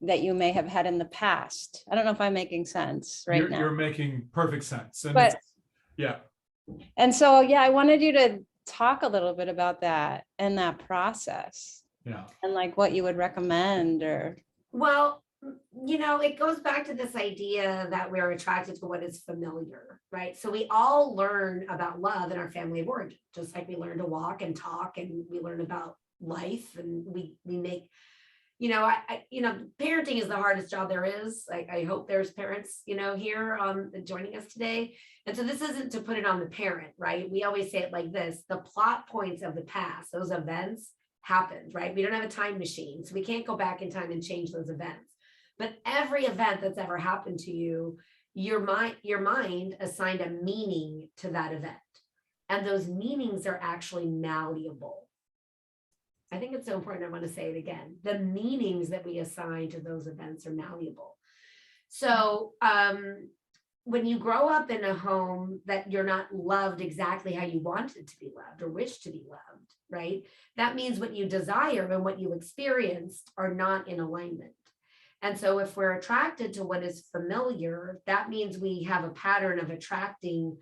that you may have had in the past. I don't know if I'm making sense right now.
You're making perfect sense. And
But
yeah.
And so, yeah, I wanted you to talk a little bit about that and that process.
Yeah.
And like what you would recommend or.
Well, it goes back to this idea that we're attracted to what is familiar, right? So we all learn about love in our family of origin, just like we learn to walk and talk, and we learn about life, and we make, parenting is the hardest job there is. I hope there's parents, here joining us today. And so this isn't to put it on the parent, right? We always say it like this: the plot points of the past, those events happened, right? We don't have a time machine, so we can't go back in time and change those events. But every event that's ever happened to you, your mind assigned a meaning to that event. And those meanings are actually malleable. I think it's so important. I want to say it again. The meanings that we assign to those events are malleable. So when you grow up in a home that you're not loved exactly how you wanted to be loved or wish to be loved, right? That means what you desire and what you experienced are not in alignment. And so if we're attracted to what is familiar, that means we have a pattern of attracting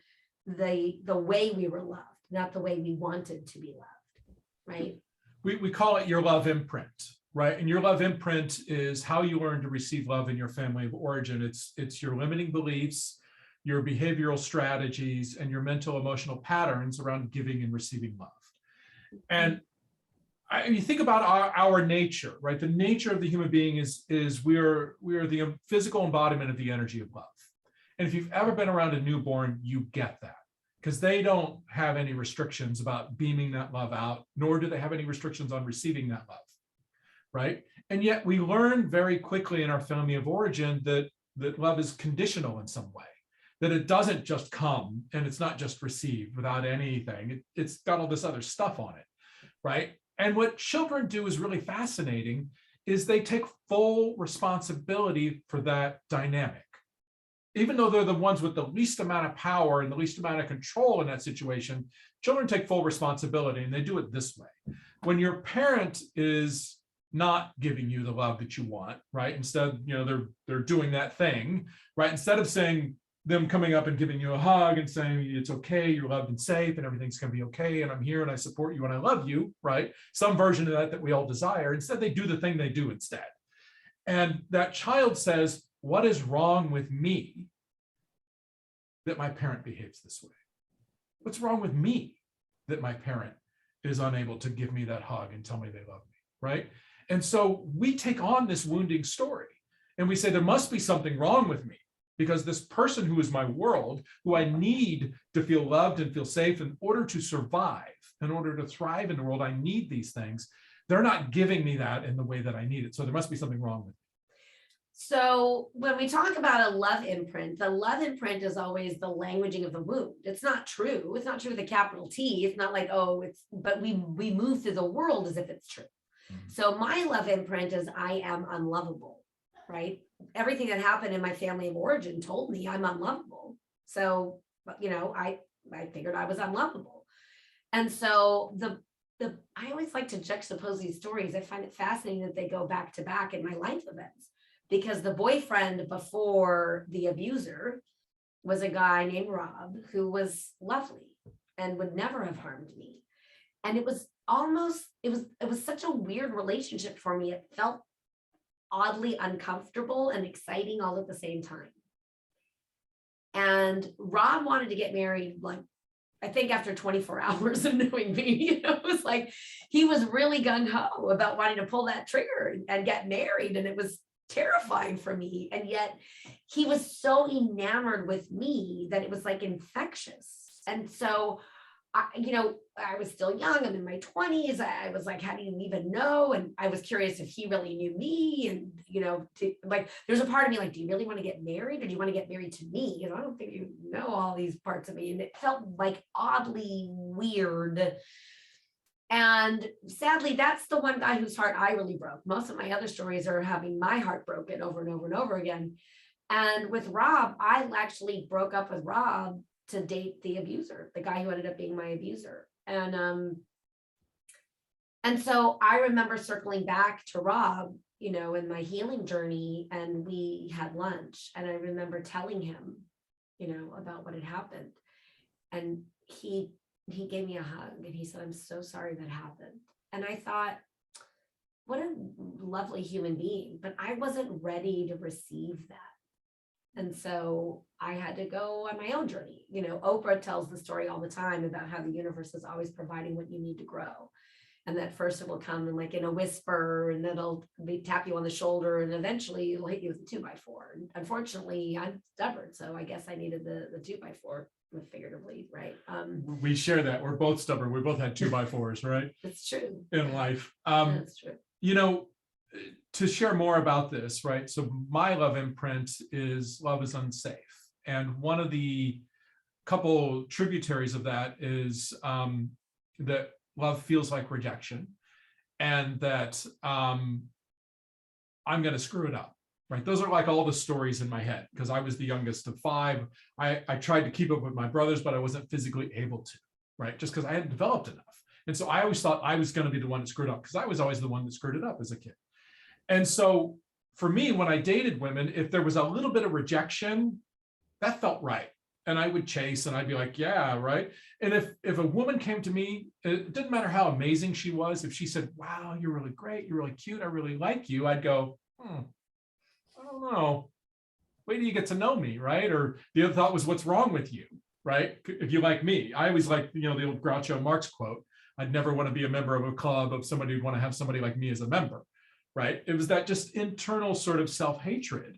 the way we were loved, not the way we wanted to be loved, right?
We call it your love imprint, right? And your love imprint is how you learn to receive love in your family of origin. It's your limiting beliefs, your behavioral strategies, and your mental emotional patterns around giving and receiving love. And you think about our nature, right? The nature of the human being is we are the physical embodiment of the energy of love. And if you've ever been around a newborn, you get that, because they don't have any restrictions about beaming that love out, nor do they have any restrictions on receiving that love, right? And yet we learn very quickly in our family of origin that love is conditional in some way, that it doesn't just come and it's not just received without anything. It's got all this other stuff on it, right? And what children do is really fascinating, is they take full responsibility for that dynamic. Even though they're the ones with the least amount of power and the least amount of control in that situation, children take full responsibility, and they do it this way. When your parent is not giving you the love that you want, right? Instead, they're doing that thing, right? Instead of saying, them coming up and giving you a hug and saying, it's okay, you're loved and safe and everything's going to be okay, and I'm here and I support you and I love you, right? Some version of that we all desire. Instead, they do the thing they do instead. And that child says, what is wrong with me that my parent behaves this way? What's wrong with me that my parent is unable to give me that hug and tell me they love me, right? And so we take on this wounding story and we say, there must be something wrong with me, because this person who is my world, who I need to feel loved and feel safe in order to survive, in order to thrive in the world, I need these things. They're not giving me that in the way that I need it. So there must be something wrong with me.
So when we talk about a love imprint, the love imprint is always the languaging of the wound. It's not true. It's not true with a capital T. It's not like, but we move through the world as if it's true. Mm-hmm. So my love imprint is I am unlovable, right? Everything that happened in my family of origin told me I'm unlovable. So, I figured I was unlovable. And so I always like to juxtapose these stories. I find it fascinating that they go back to back in my life events, because the boyfriend before the abuser was a guy named Rob who was lovely and would never have harmed me. And it was such a weird relationship for me. It felt oddly uncomfortable and exciting all at the same time. And Rob wanted to get married, like, I think after 24 hours of knowing me, it was like, he was really gung-ho about wanting to pull that trigger and get married. And it was terrifying for me. And yet he was so enamored with me that it was like infectious. And so, I was still young. I'm in my 20s. I was like, how do you even know? And I was curious if he really knew me. And, there's a part of me like, do you really want to get married, or do you want to get married to me? I don't think you know all these parts of me. And it felt like oddly weird. And sadly, that's the one guy whose heart I really broke. Most of my other stories are having my heart broken over and over and over again. And with Rob, I actually broke up with Rob to date the abuser, the guy who ended up being my abuser. And so I remember circling back to Rob, in my healing journey, and we had lunch, and I remember telling him, about what had happened. And he gave me a hug, and he said, I'm so sorry that happened. And I thought, what a lovely human being, but I wasn't ready to receive that. And so I had to go on my own journey. Oprah tells the story all the time about how the universe is always providing what you need to grow. And that first it will come in a whisper, and then it'll tap you on the shoulder, and eventually it'll hit you with a 2x4. And unfortunately, I'm stubborn, so I guess I needed the 2x4, figuratively, right?
We share that. We're both stubborn. We both had 2x4s, right?
It's true.
In life.
That's true.
To share more about this, right? So my love imprint is love is unsafe. And one of the couple tributaries of that is that love feels like rejection, and that I'm going to screw it up, right? Those are like all the stories in my head, because I was the youngest of 5. I tried to keep up with my brothers, but I wasn't physically able to, right? Just because I hadn't developed enough. And so I always thought I was going to be the one that screwed up, because I was always the one that screwed it up as a kid. And so for me, when I dated women, if there was a little bit of rejection, that felt right. And I would chase, and I'd be like, yeah, right. And if a woman came to me, it didn't matter how amazing she was. If she said, wow, you're really great, you're really cute, I really like you, I'd go, I don't know. Wait till you get to know me, right? Or the other thought was, what's wrong with you, right? If you like me. I always like, the old Groucho Marx quote, I'd never want to be a member of a club of somebody who'd want to have somebody like me as a member, right? It was that just internal sort of self-hatred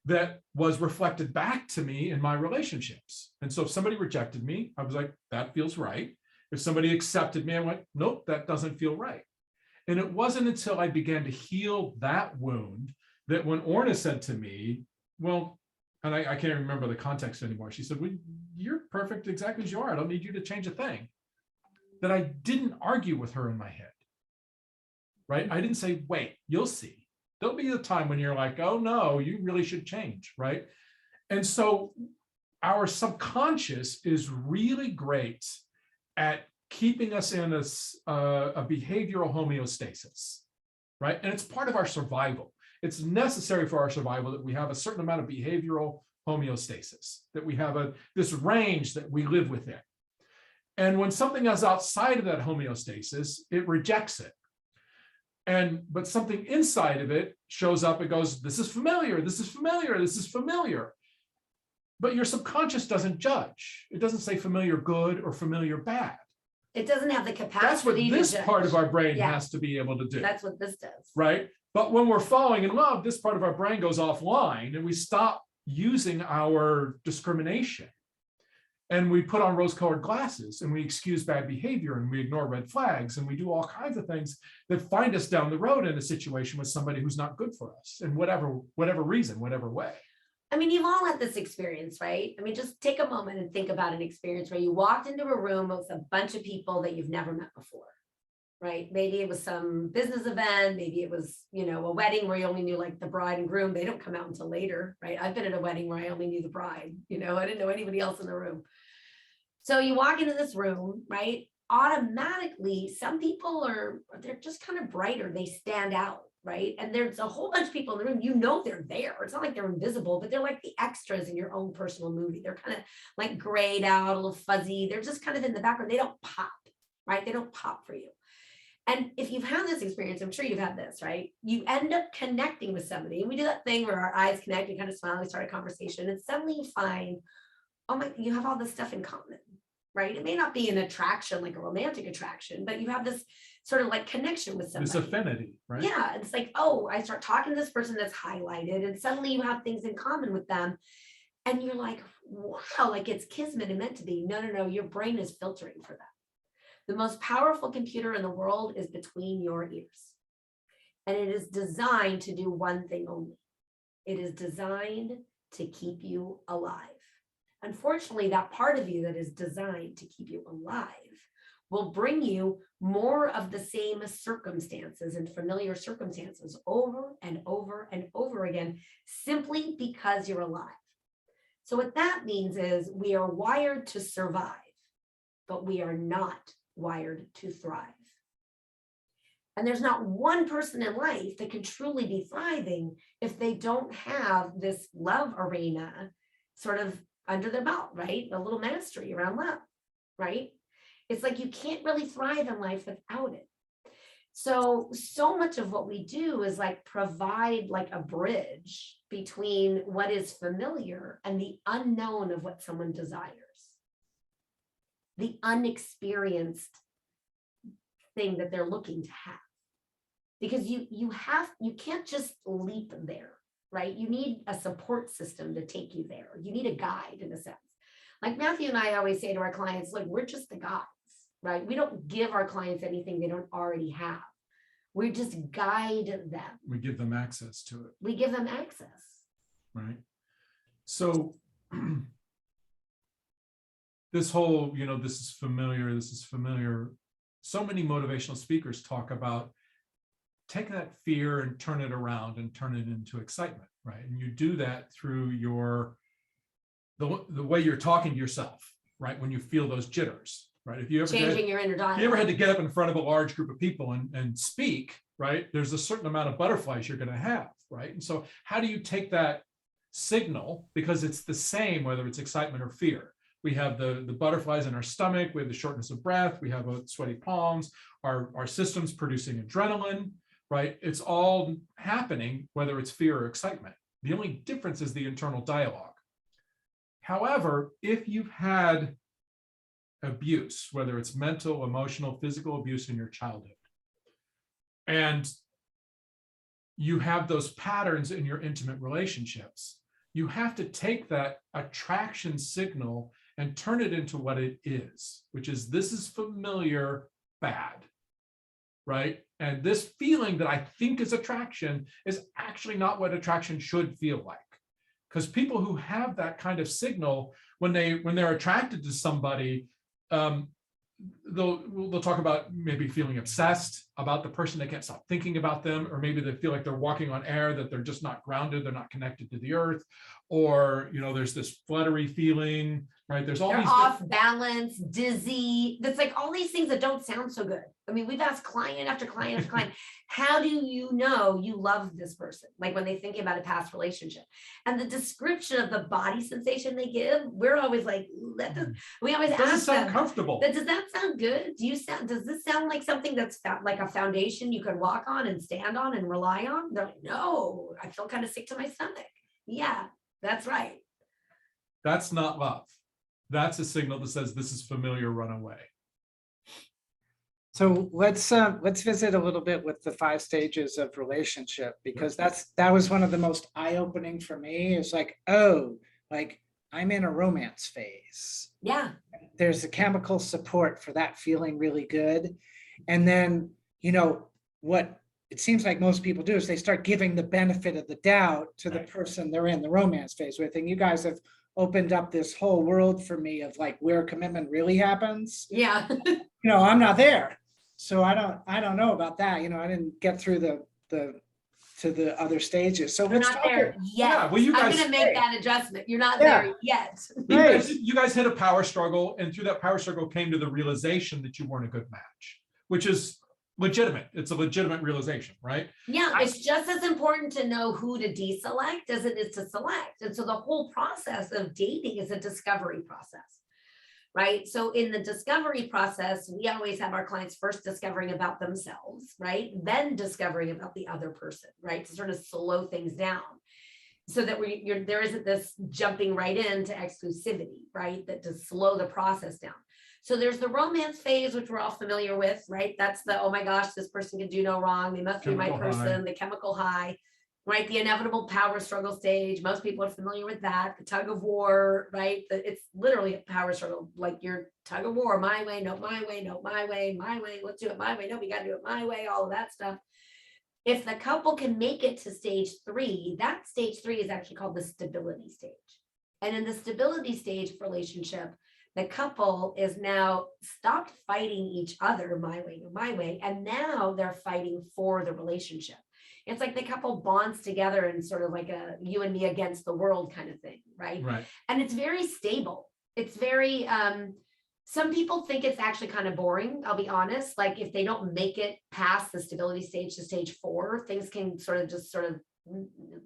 that was reflected back to me in my relationships. And so if somebody rejected me, I was like, that feels right. If somebody accepted me, I went, nope, that doesn't feel right. And it wasn't until I began to heal that wound that when Orna said to me, well, and I can't remember the context anymore. She said, well, you're perfect exactly as you are. I don't need you to change a thing. That I didn't argue with her in my head, right? I didn't say, wait, you'll see. There'll be a time when you're like, oh no, you really should change, right? And so our subconscious is really great at keeping us in a behavioral homeostasis, right? And it's part of our survival. It's necessary for our survival that we have a certain amount of behavioral homeostasis, that we have this range that we live within. And when something is outside of that homeostasis, it rejects it. But something inside of it shows up, it goes, this is familiar, this is familiar, this is familiar. But your subconscious doesn't judge. It doesn't say familiar good or familiar bad.
It doesn't have the capacity.
That's what this part of our brain has to be able to do.
That's what this does.
Right? But when we're falling in love, this part of our brain goes offline, and we stop using our discrimination. And we put on rose-colored glasses, and we excuse bad behavior, and we ignore red flags, and we do all kinds of things that find us down the road in a situation with somebody who's not good for us, in whatever reason, whatever way.
I mean, you've all had this experience, right? I mean, just take a moment and think about an experience where you walked into a room with a bunch of people that you've never met before, right? Maybe it was some business event, maybe it was, a wedding where you only knew like the bride and groom. They don't come out until later, right? I've been at a wedding where I only knew the bride, I didn't know anybody else in the room. So you walk into this room, right? Automatically, some people they're just kind of brighter. They stand out, right? And there's a whole bunch of people in the room, they're there. It's not like they're invisible, but they're like the extras in your own personal movie. They're kind of like grayed out, a little fuzzy. They're just kind of in the background. They don't pop, right? They don't pop for you. And if you've had this experience, I'm sure you've had this, right? You end up connecting with somebody. And we do that thing where our eyes connect, we kind of smile, we start a conversation, and suddenly you find, you have all this stuff in common, right? It may not be an attraction, like a romantic attraction, but you have this sort of like connection with somebody.
This affinity, right?
Yeah, it's like, I start talking to this person that's highlighted, and suddenly you have things in common with them. And you're like, wow, like it's kismet and meant to be. No, no, no, your brain is filtering for that. The most powerful computer in the world is between your ears. And it is designed to do one thing only. It is designed to keep you alive. Unfortunately, that part of you that is designed to keep you alive will bring you more of the same circumstances and familiar circumstances over and over and over again, simply because you're alive. So what that means is we are wired to survive, but we are not wired to thrive. And there's not one person in life that can truly be thriving if they don't have this love arena sort of under their belt, right? A little mastery around love, right? It's like you can't really thrive in life without it. So much of what we do is like provide like a bridge between what is familiar and the unknown of what someone desires. The unexperienced thing that they're looking to have. Because you can't just leap there, right? You need a support system to take you there. You need a guide in a sense. Like Matthew and I always say to our clients, look, we're just the guides, right? We don't give our clients anything they don't already have. We just guide them.
We give them access to it.
We give them access.
Right. So this whole, this is familiar. So many motivational speakers talk about take that fear and turn it around and turn it into excitement, right? And you do that through the way you're talking to yourself, right? When you feel those jitters, right? If you ever
Changing your inner dialogue.
If you ever had to get up in front of a large group of people and speak, right? There's a certain amount of butterflies you're going to have, right? And so how do you take that signal? Because it's the same, whether it's excitement or fear. We have the butterflies in our stomach, we have the shortness of breath, we have sweaty palms, our system's producing adrenaline, right? It's all happening, whether it's fear or excitement. The only difference is the internal dialogue. However, if you've had abuse, whether it's mental, emotional, physical abuse in your childhood, and you have those patterns in your intimate relationships, you have to take that attraction signal and turn it into what it is, which is this is familiar, bad, right? And this feeling that I think is attraction is actually not what attraction should feel like. Because people who have that kind of signal, when they're attracted to somebody, they'll talk about maybe feeling obsessed about the person. They can't stop thinking about them, or maybe they feel like they're walking on air, that they're just not grounded, they're not connected to the earth, or there's this fluttery feeling, right? There's all
They're
these
off balance, dizzy. That's like all these things that don't sound so good. I mean, we've asked client after client after client, how do you know you love this person? Like when they're thinking about a past relationship, and the description of the body sensation they give, we're always like, we always
doesn't
ask
sound
them,
comfortable.
does that sound good? Does this sound like something that's like a foundation you could walk on and stand on and rely on? They're like, no, I feel kind of sick to my stomach. Yeah, that's right.
That's not love. That's a signal that says this is familiar, run away.
So let's visit a little bit with the 5 stages of relationship, because that was one of the most eye-opening for me. It's like, oh, like I'm in a romance phase.
Yeah.
There's a chemical support for that feeling really good. And then, what it seems like most people do is they start giving the benefit of the doubt to the person they're in the romance phase with. And you guys have opened up this whole world for me of like where commitment really happens.
Yeah.
I'm not there. So I don't know about that. I didn't get through to the other stages. So
We're
let's
not
talk
there
about-
yet.
Yeah, well, you
I'm
guys-
going to make that adjustment. You're not
Yeah.
there yet.
You guys hit a power struggle, and through that power struggle came to the realization that you weren't a good match, which is legitimate. It's a legitimate realization, right?
Yeah, it's just as important to know who to deselect as it is to select. And so the whole process of dating is a discovery process, right? So in the discovery process, we always have our clients first discovering about themselves, right? Then discovering about the other person, right? To sort of slow things down so that there isn't this jumping right into exclusivity, right? That to slow the process down. So there's the romance phase, which we're all familiar with, right? That's the, oh my gosh, this person can do no wrong. They must be my
Chemical
person,
high.
the chemical high, right? The inevitable power struggle stage. Most people are familiar with that. The tug of war, right? It's literally a power struggle, like your tug of war, my way, no, my way, no, my way, let's do it my way, no, we got to do it my way, all of that stuff. If the couple can make it to stage 3, that stage 3 is actually called the stability stage. And in the stability stage relationship, the couple is now stopped fighting each other, my way, no, my way, and now they're fighting for the relationship. It's like the couple bonds together and sort of like a you and me against the world kind of thing, right?
Right.
And it's very stable. It's very, some people think it's actually kind of boring. I'll be honest. Like if they don't make it past the stability stage to stage 4, things can sort of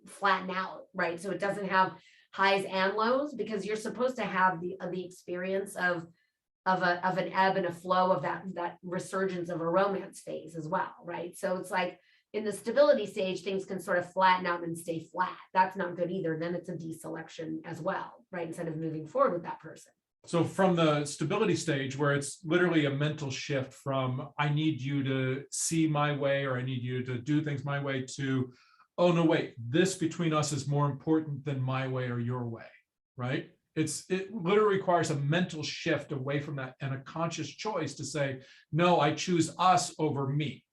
flatten out, right? So it doesn't have highs and lows, because you're supposed to have the experience of an ebb and a flow of that resurgence of a romance phase as well, right? So it's like in the stability stage, things can sort of flatten out and stay flat. That's not good either. Then it's a deselection as well, right? Instead of moving forward with that person.
So from the stability stage, where it's literally a mental shift from I need you to see my way, or I need you to do things my way, to, oh no, wait, this between us is more important than my way or your way, right? It literally requires a mental shift away from that and a conscious choice to say, no, I choose us over me.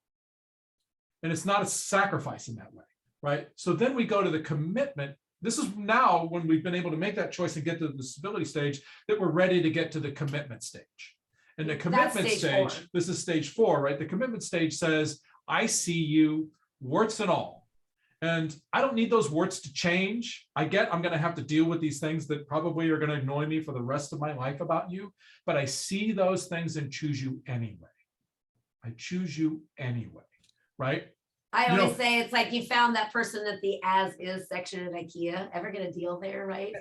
And it's not a sacrifice in that way, right? So then we go to the commitment. This is now when we've been able to make that choice and get to the stability stage, that we're ready to get to the commitment stage. And the commitment stage, this is stage 4, right? The commitment stage says, I see you, warts and all. And I don't need those warts to change. I'm going to have to deal with these things that probably are going to annoy me for the rest of my life about you, but I see those things and choose you anyway. I choose you anyway, right?
I always say it's like you found that person at the as is section at IKEA. Ever get a deal there, right?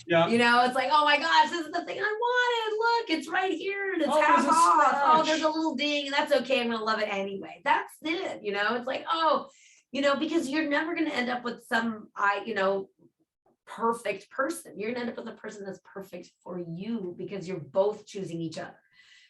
Yeah.
You know, it's like, oh my gosh, this is the thing I wanted. Look, it's right here and it's half
there's a
off. Oh,
scratch.
there's a little ding, and that's okay. I'm gonna love it anyway. That's it. You know, it's like, oh, you know, because you're never gonna end up with some perfect person. You're gonna end up with a person that's perfect for you because you're both choosing each other.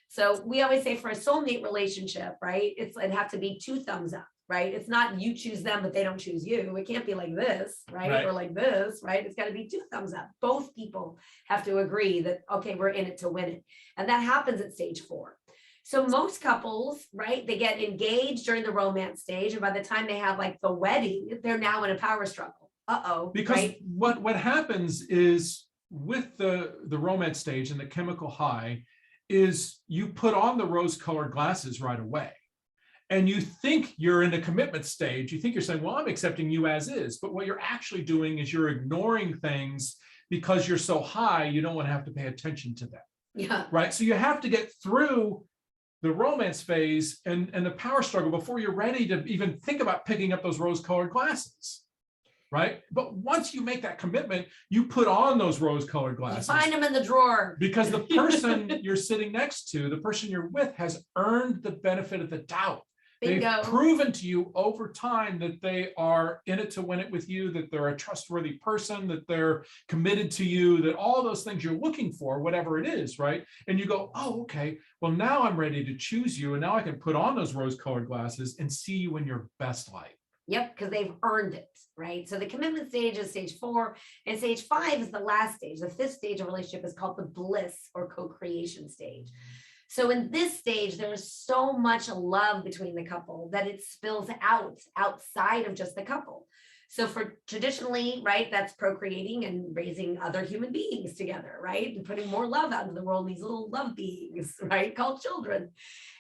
So we always say for a soulmate relationship, right? It'd have to be 2 thumbs up. Right? It's not you choose them, but they don't choose you. It can't be like this, right? Or like this, right? It's got to be 2 thumbs up. Both people have to agree that, okay, we're in it to win it. And that happens at stage 4. So most couples, right, they get engaged during the romance stage. And by the time they have like the wedding, they're now in a power struggle.
Because
right?
what happens is with the romance stage and the chemical high is you put on the rose-colored glasses right away. And you think you're in the commitment stage. You think you're saying, well, I'm accepting you as is. But what you're actually doing is you're ignoring things because you're so high, you don't want to have to pay attention to them.
Yeah.
Right. So you have to get through the romance phase and the power struggle before you're ready to even think about picking up those rose-colored glasses. Right. But once you make that commitment, you put on those rose-colored glasses.
You find them in the drawer.
Because the person you're sitting next to, the person you're with, has earned the benefit of the doubt.
Bingo.
They've proven to you over time that they are in it to win it with you, that they're a trustworthy person, that they're committed to you, that all those things you're looking for, whatever it is, right? And you go, oh, okay, well, now I'm ready to choose you. And now I can put on those rose-colored glasses and see you in your best light.
Yep, because they've earned it, right? So the commitment stage is stage 4, and stage 5 is the last stage. The 5th stage of relationship is called the bliss or co-creation stage. So in this stage, there's so much love between the couple that it spills outside of just the couple. So for traditionally, right, that's procreating and raising other human beings together, right? And putting more love out into the world, these little love beings, right, called children.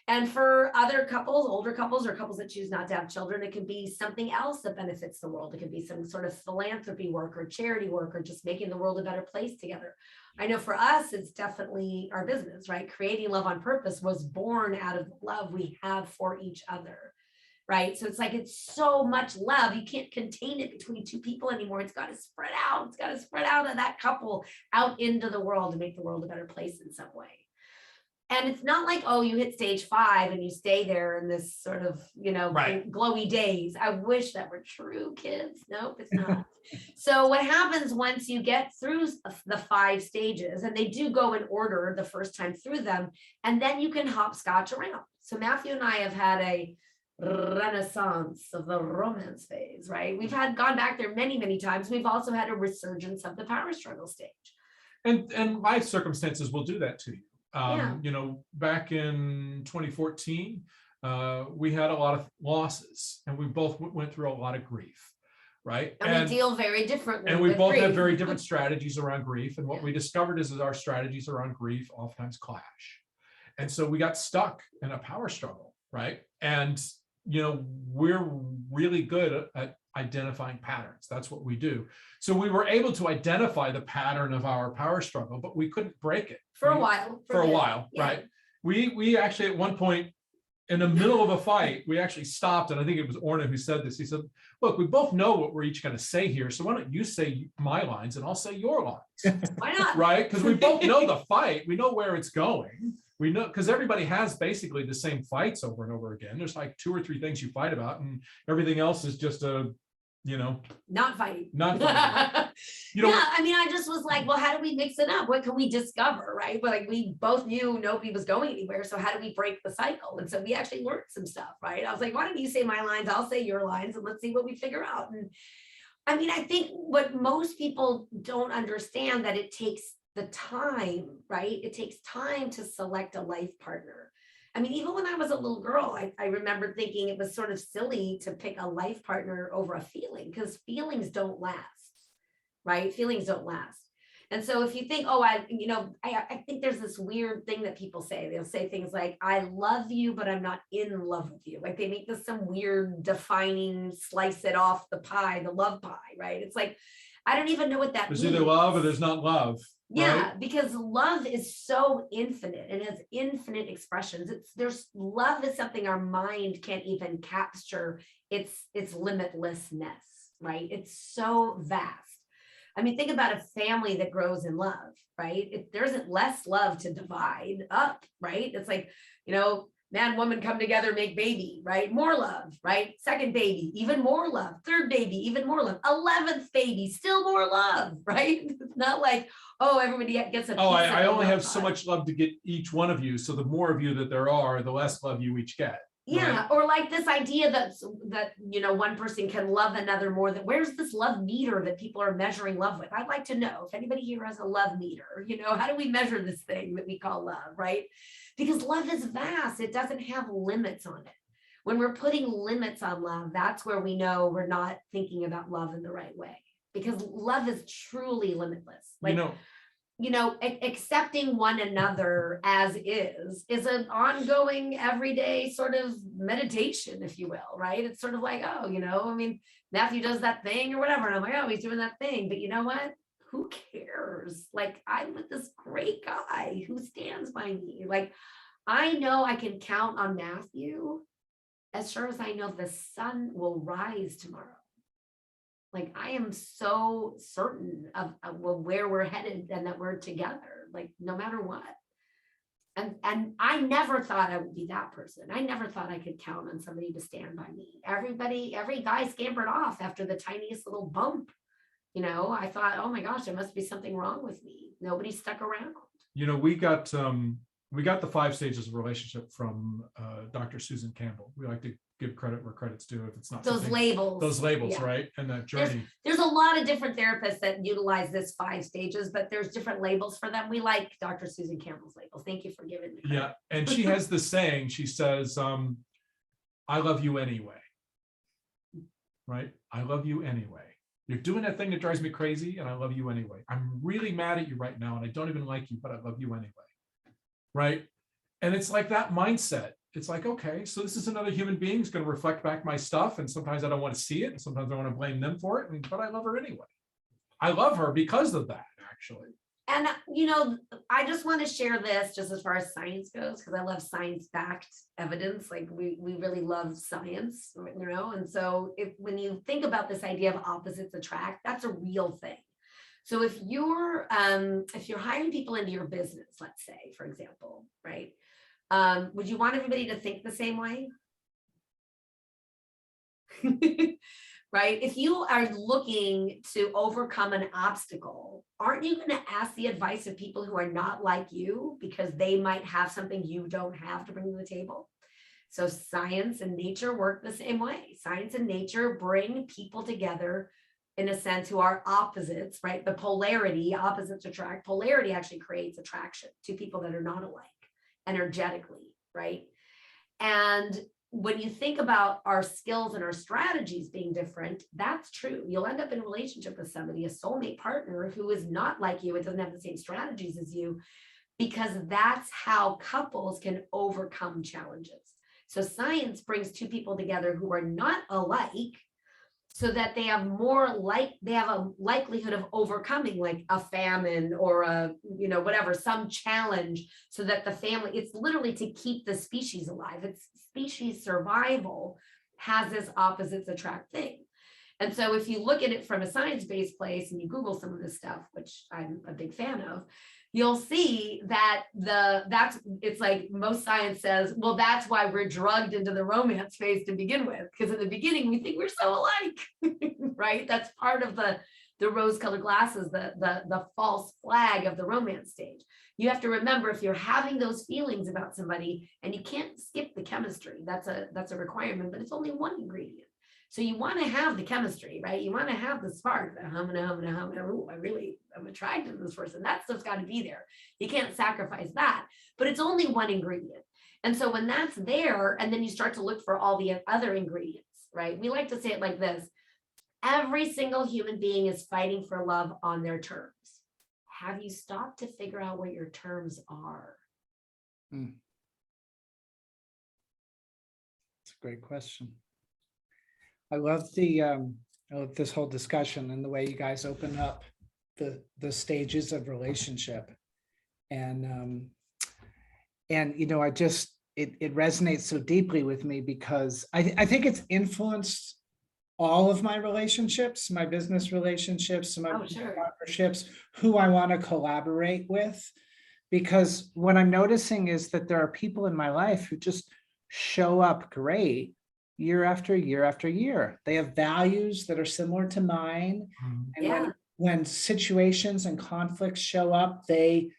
And for other couples, older couples or couples that choose not to have children, it can be something else that benefits the world. It could be some sort of philanthropy work or charity work or just making the world a better place together. I know for us, it's definitely our business, right? Creating Love on Purpose was born out of the love we have for each other, right? So it's like, it's so much love. You can't contain it between 2 people anymore. It's got to spread out. It's got to spread out of that couple out into the world to make the world a better place in some way. And it's not like, oh, you hit stage 5 and you stay there in this sort of,
Right.
glowy days. I wish that were true, kids. Nope, it's not. So what happens once you get through the 5 stages, and they do go in order the first time through them, and then you can hopscotch around. So Matthew and I have had renaissance of the romance phase, right? We've gone back there many, many times. We've also had a resurgence of the power struggle stage.
And life circumstances will do that to you.
Yeah.
You know, back in 2014, we had a lot of losses, and we both went through a lot of grief, right?
And we deal very differently.
And we
with
both
grief.
have very different strategies around grief. And what we discovered is that our strategies around grief oftentimes clash. And so we got stuck in a power struggle, right? And, you know, we're really good at identifying patterns. That's what we do. So we were able to identify the pattern of our power struggle, but we couldn't break it.
For a while.
For a while,
Yeah.
right? We actually, at one point, in the middle of a fight, we actually stopped, and I think it was Orna who said this. He said, look, we both know what we're each going to say here, so why don't you say my lines and I'll say your lines?
Why not?
Right? Because we both know the fight. We know where it's going. We know, because everybody has basically the same fights over and over again. There's like 2 or 3 things you fight about, and everything else is just a, you know,
Not fighting.
not fighting. You know,
Yeah, I mean, I just was like, well, how do we mix it up? What can we discover, right? But like, we both knew nobody was going anywhere, so how do we break the cycle? And so we actually learned some stuff, right? I was like, why don't you say my lines, I'll say your lines, and let's see what we figure out. And I mean, I think what most people don't understand, that it takes the time, right? It takes time to select a life partner. I mean, even when I was a little girl, I remember thinking it was sort of silly to pick a life partner over a feeling, because feelings don't last, right? Feelings don't last. And so if you think, oh, I think there's this weird thing that people say. They'll say things like, I love you, but I'm not in love with you. Like they make this some weird defining, slice it off the pie, the love pie, right? It's like, I don't even know what that
there's
means.
either love or there's not love.
Yeah,
right?
because love is so infinite and has infinite expressions. Love is something our mind can't even capture its limitlessness, right? It's so vast. I mean, think about a family that grows in love, right? There isn't less love to divide up, right? It's like, you know, man, woman come together, make baby, right? More love, right? Second baby, even more love. Third baby, even more love. 11th baby, still more love, right? It's not like, oh, everybody gets a piece.
Oh, I
of
only
the
have
love
so
pie.
much love to get each one of you. So the more of you that there are, the less love you each get.
Yeah,
right?
or like this idea that you know, one person can love another more. That where's this love meter that people are measuring love with? I'd like to know if anybody here has a love meter. You know, how do we measure this thing that we call love, right? Because love is vast. It doesn't have limits on it. When we're putting limits on love, that's where we know we're not thinking about love in the right way. Because love is truly limitless. Like, you know, accepting one another as is an ongoing, everyday sort of meditation, if you will, right? It's sort of like, oh, you know, I mean, Matthew does that thing or whatever. And I'm like, oh, he's doing that thing. But you know what? Who cares? Like, I'm with this great guy who stands by me. Like, I know I can count on Matthew as sure as I know the sun will rise tomorrow. Like, I am so certain of where we're headed and that we're together, like no matter what. And I never thought I would be that person. I never thought I could count on somebody to stand by me. Every guy scampered off after the tiniest little bump. You know, I thought, oh my gosh, there must be something wrong with me. Nobody stuck around.
You know, we got the 5 stages of relationship from Dr. Susan Campbell. We like to give credit where credit's due if it's not
Those labels,
labels,
yeah.
right? And that journey.
There's a lot of different therapists that utilize this 5 stages, but there's different labels for them. We like Dr. Susan Campbell's labels. Thank you for giving me credit.
Yeah. And she has this saying, she says, I love you anyway. Right? I love you anyway. You're doing that thing that drives me crazy, and I love you anyway. I'm really mad at you right now, and I don't even like you, but I love you anyway. Right? And it's like that mindset. It's like, okay, so this is another human being who's going to reflect back my stuff. And sometimes I don't want to see it. And sometimes I want to blame them for it. But I love her anyway. I love her because of that, actually.
And, you know, I just want to share this just as far as science goes, because I love science-backed evidence. Like we really love science, you know. And so when you think about this idea of opposites attract, that's a real thing. So if you're hiring people into your business, let's say, for example, right? Would you want everybody to think the same way? Right? If you are looking to overcome an obstacle, aren't you going to ask the advice of people who are not like you because they might have something you don't have to bring to the table? So science and nature work the same way. Science and nature bring people together in a sense who are opposites, right? The polarity, opposites attract. Polarity actually creates attraction to people that are not alike energetically, right? And when you think about our skills and our strategies being different, that's true. You'll end up in a relationship with somebody, a soulmate partner who is not like you, it doesn't have the same strategies as you, because that's how couples can overcome challenges. So science brings two people together who are not alike, so that they have a likelihood of overcoming like a famine or a, whatever, some challenge, so that the family, it's literally to keep the species alive. It's species survival has this opposites attract thing. And so if you look at it from a science-based place and you Google some of this stuff, which I'm a big fan of, you'll see that it's like most science says, well, that's why we're drugged into the romance phase to begin with, because in the beginning we think we're so alike, right? That's part of the rose-colored glasses, the false flag of the romance stage. You have to remember, if you're having those feelings about somebody, and you can't skip the chemistry, that's a requirement, but it's only one ingredient. So you want to have the chemistry, right? You want to have the spark, the hum. I'm attracted to this person. That stuff's got to be there. You can't sacrifice that, but it's only one ingredient. And so when that's there, and then you start to look for all the other ingredients, right? We like to say it like this: every single human being is fighting for love on their terms. Have you stopped to figure out what your terms are?
That's a great question. I love this whole discussion and the way you guys open up the stages of relationship, and it resonates so deeply with me, because I think it's influenced all of my relationships, my business relationships, my partnerships, who I want to collaborate with, because what I'm noticing is that there are people in my life who just show up great year after year after year. They have values that are similar to mine. And when situations and conflicts show up, they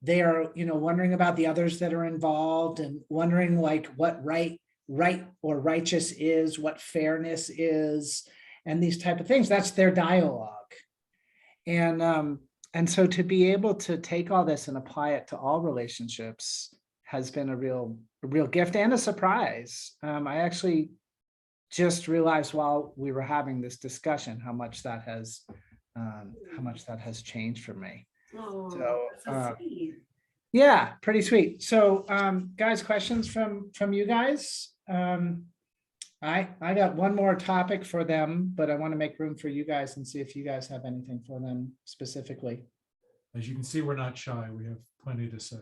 are, wondering about the others that are involved, and wondering like what right or righteous is, what fairness is, and these type of things. That's their dialogue. And so to be able to take all this and apply it to all relationships has been a real gift and a surprise. I actually just realized while we were having this discussion how much that has changed for me.
Oh,
So
sweet.
Yeah, pretty sweet. So guys, questions from you guys? I got one more topic for them, but I want to make room for you guys and see if you guys have anything for them specifically.
As you can see, we're not shy. We have plenty to say.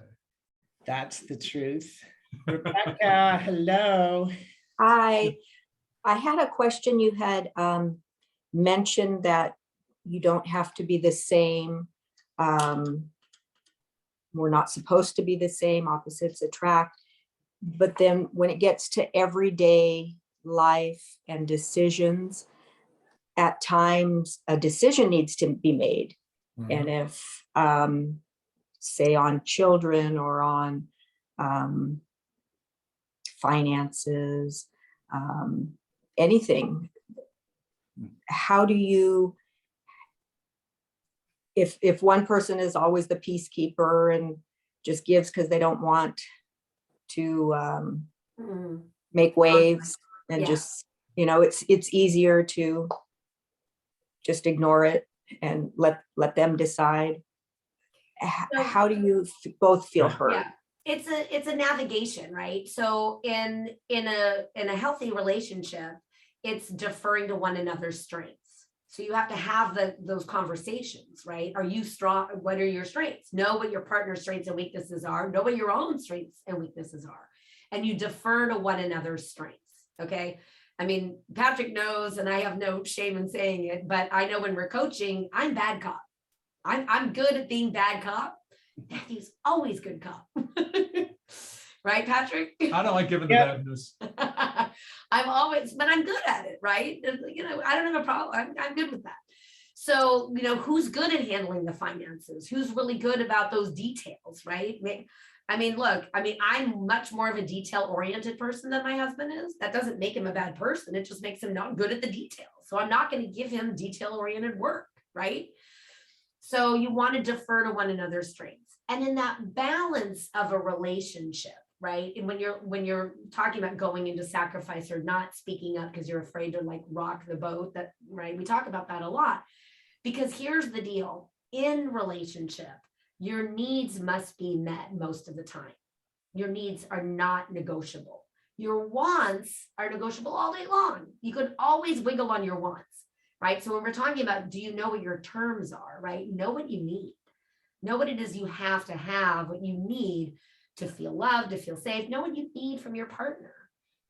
That's the truth. Rebecca, hello.
Hi, I had a question. You had mentioned that you don't have to be the same. We're not supposed to be the same, opposites attract. But then when it gets to everyday life and decisions, at times a decision needs to be made.
Mhm.
And if, say on children or on finances, anything, how do you, if one person is always the peacekeeper and just gives because they don't want to make waves and just, it's easier to just ignore it and let them decide. How do you both feel heard?
Yeah. It's a navigation, right? So in a healthy relationship, it's deferring to one another's strengths. So you have to have those conversations, right? Are you strong? What are your strengths? Know what your partner's strengths and weaknesses are. Know what your own strengths and weaknesses are. And you defer to one another's strengths, okay? I mean, Patrick knows, and I have no shame in saying it, but I know when we're coaching, I'm bad cop. I'm good at being bad cop. Matthew's always good cop. Right, Patrick?
I don't like giving the bad news.
but I'm good at it, right? I don't have a problem. I'm good with that. So, who's good at handling the finances? Who's really good about those details, right? I mean, look, I mean, I'm much more of a detail-oriented person than my husband is. That doesn't make him a bad person. It just makes him not good at the details. So I'm not going to give him detail-oriented work, right? So you want to defer to one another's strengths. And in that balance of a relationship, right? And when you're talking about going into sacrifice or not speaking up because you're afraid to like rock the boat, that right? We talk about that a lot. Because here's the deal. In relationship, your needs must be met most of the time. Your needs are not negotiable. Your wants are negotiable all day long. You could always wiggle on your wants, right? So when we're talking about, do you know what your terms are, right? Know what you need. Know what it is you have to have, what you need to feel loved, to feel safe. Know what you need from your partner,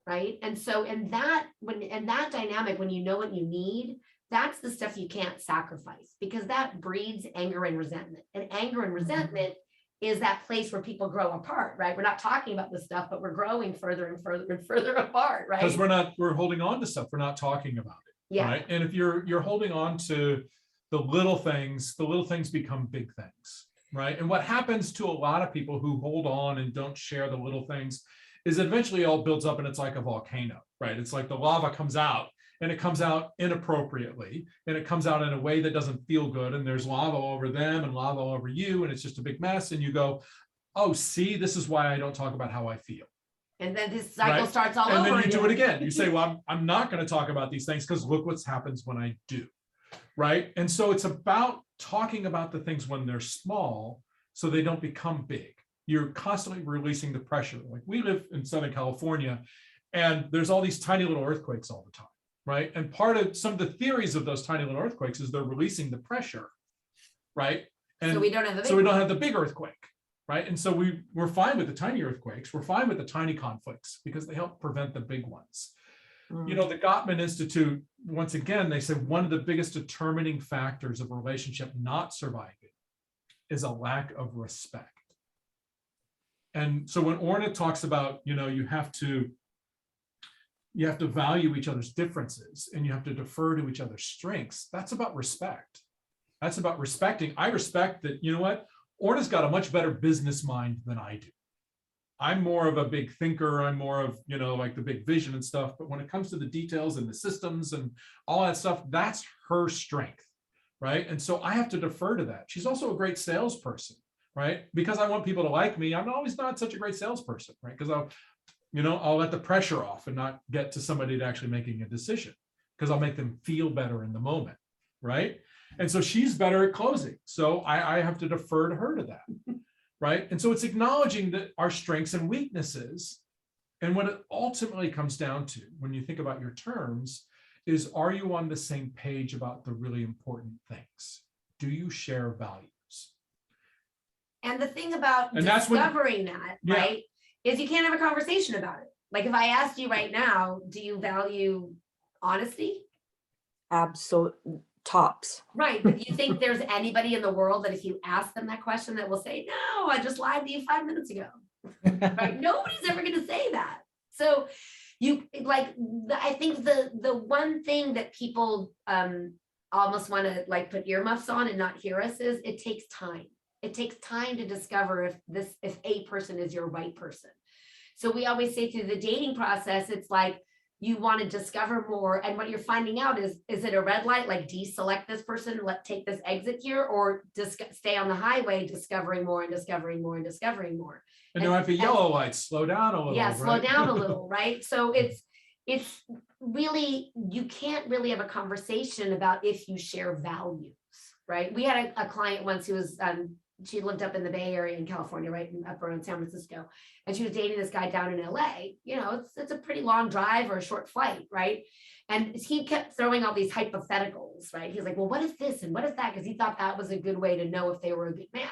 right? And so in that dynamic, when you know what you need, that's the stuff you can't sacrifice, because that breeds anger and resentment. And anger and resentment is that place where people grow apart, right? We're not talking about this stuff, but we're growing further and further and further apart, right?
Because we're holding on to stuff. We're not talking about it.
Yeah.
Right. And if you're holding on to the little things become big things. Right. And what happens to a lot of people who hold on and don't share the little things is eventually it all builds up and it's like a volcano, right? It's like the lava comes out. And it comes out inappropriately, and it comes out in a way that doesn't feel good. And there's lava over them and lava over you, and it's just a big mess. And you go, oh, see, this is why I don't talk about how I feel.
And then this cycle
Right?
starts all
and
over
then you
again.
do it again. You say, well, I'm not going to talk about these things because look what happens when I do. Right. And so it's about talking about the things when they're small so they don't become big. You're constantly releasing the pressure. Like we live in Southern California, and there's all these tiny little earthquakes all the time. Right. And part of some of the theories of those tiny little earthquakes is they're releasing the pressure. Right. And
so we don't have
the big earthquake. Right. And so we're fine with the tiny earthquakes. We're fine with the tiny conflicts because they help prevent the big ones. You know, the Gottman Institute, once again, they said one of the biggest determining factors of a relationship not surviving is a lack of respect. And so when Orna talks about, you know, you have to value each other's differences and you have to defer to each other's strengths. That's about respect. That's about respecting. I respect that, you know what? Orna's got a much better business mind than I do. I'm more of a big thinker. I'm more of, you know, like the big vision and stuff. But when it comes to the details and the systems and all that stuff, that's her strength, right? And so I have to defer to that. She's also a great salesperson, right? Because I want people to like me. I'm always not such a great salesperson, right? Because I'll let the pressure off and not get to somebody to actually making a decision because I'll make them feel better in the moment, right? And so she's better at closing. So I have to defer to her to that, right? And so it's acknowledging that our strengths and weaknesses. And what it ultimately comes down to when you think about your terms is, are you on the same page about the really important things? Do you share values?
And the thing about
And that's when-
discovering that,
Yeah.
right, is you can't have a conversation about it. Like if I asked you right now, do you value honesty?
Absolute tops.
Right, but do you think there's anybody in the world that if you ask them that question that will say, no, I just lied to you 5 minutes ago? Right? Nobody's ever going to say that. So you like, I think the one thing that people almost want to like put earmuffs on and not hear us is it takes time. It takes time to discover if a person is your right person. So we always say through the dating process, it's like you want to discover more. And what you're finding out is it a red light, like deselect this person, take this exit here, or just stay on the highway, discovering more and discovering more and discovering more.
And there might be yellow lights, slow down a little.
Yeah, slow
right?
down a little, right? So it's really, you can't really have a conversation about if you share values, right? We had a client once who was, she lived up in the Bay Area in California, right, up around San Francisco, and she was dating this guy down in LA. You know, it's a pretty long drive or a short flight, right? And he kept throwing all these hypotheticals, right? He's like, well, what is this and what is that? Because he thought that was a good way to know if they were a good match.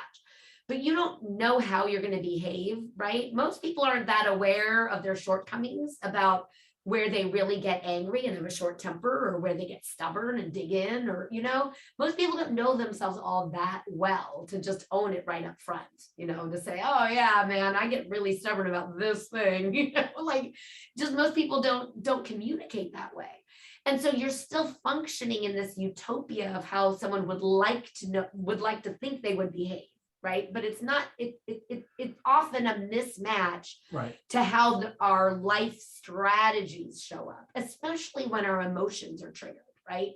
But you don't know how you're going to behave, right? Most people aren't that aware of their shortcomings about where they really get angry and have a short temper, or where they get stubborn and dig in, or, you know, most people don't know themselves all that well to just own it right up front, you know, to say, oh yeah, man, I get really stubborn about this thing, you know, like just most people don't communicate that way. And so you're still functioning in this utopia of how someone would like to think they would behave, right? But it's not, it's often a mismatch
Right.
to how our life strategies show up, especially when our emotions are triggered, right?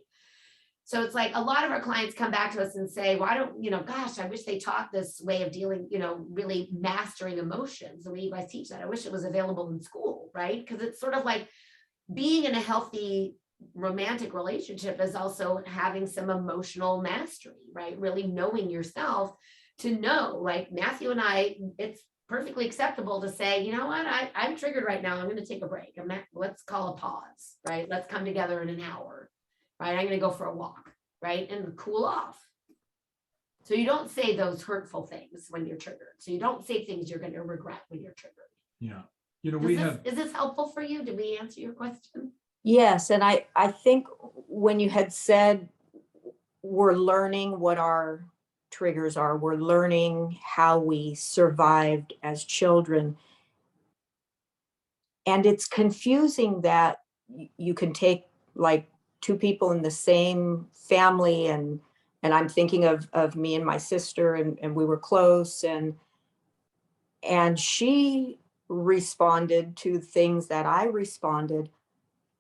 So it's like a lot of our clients come back to us and say, well, I don't, gosh, I wish they taught this way of dealing, really mastering emotions, the way you guys teach that. I wish it was available in school, right? Because it's sort of like being in a healthy romantic relationship is also having some emotional mastery, right? Really knowing yourself to know, like Matthew and I, it's perfectly acceptable to say, you know what, I'm triggered right now. I'm going to take a break. Let's call a pause, right? Let's come together in an hour, right? I'm going to go for a walk, right? And cool off. So you don't say those hurtful things when you're triggered. So you don't say things you're going to regret when you're triggered.
Yeah. We have.
Is this helpful for you? Did we answer your question?
Yes, and I think when you had said we're learning what our triggers are, we're learning how we survived as children. And it's confusing that you can take like two people in the same family, and I'm thinking of me and my sister, and we were close, and she responded to things that I responded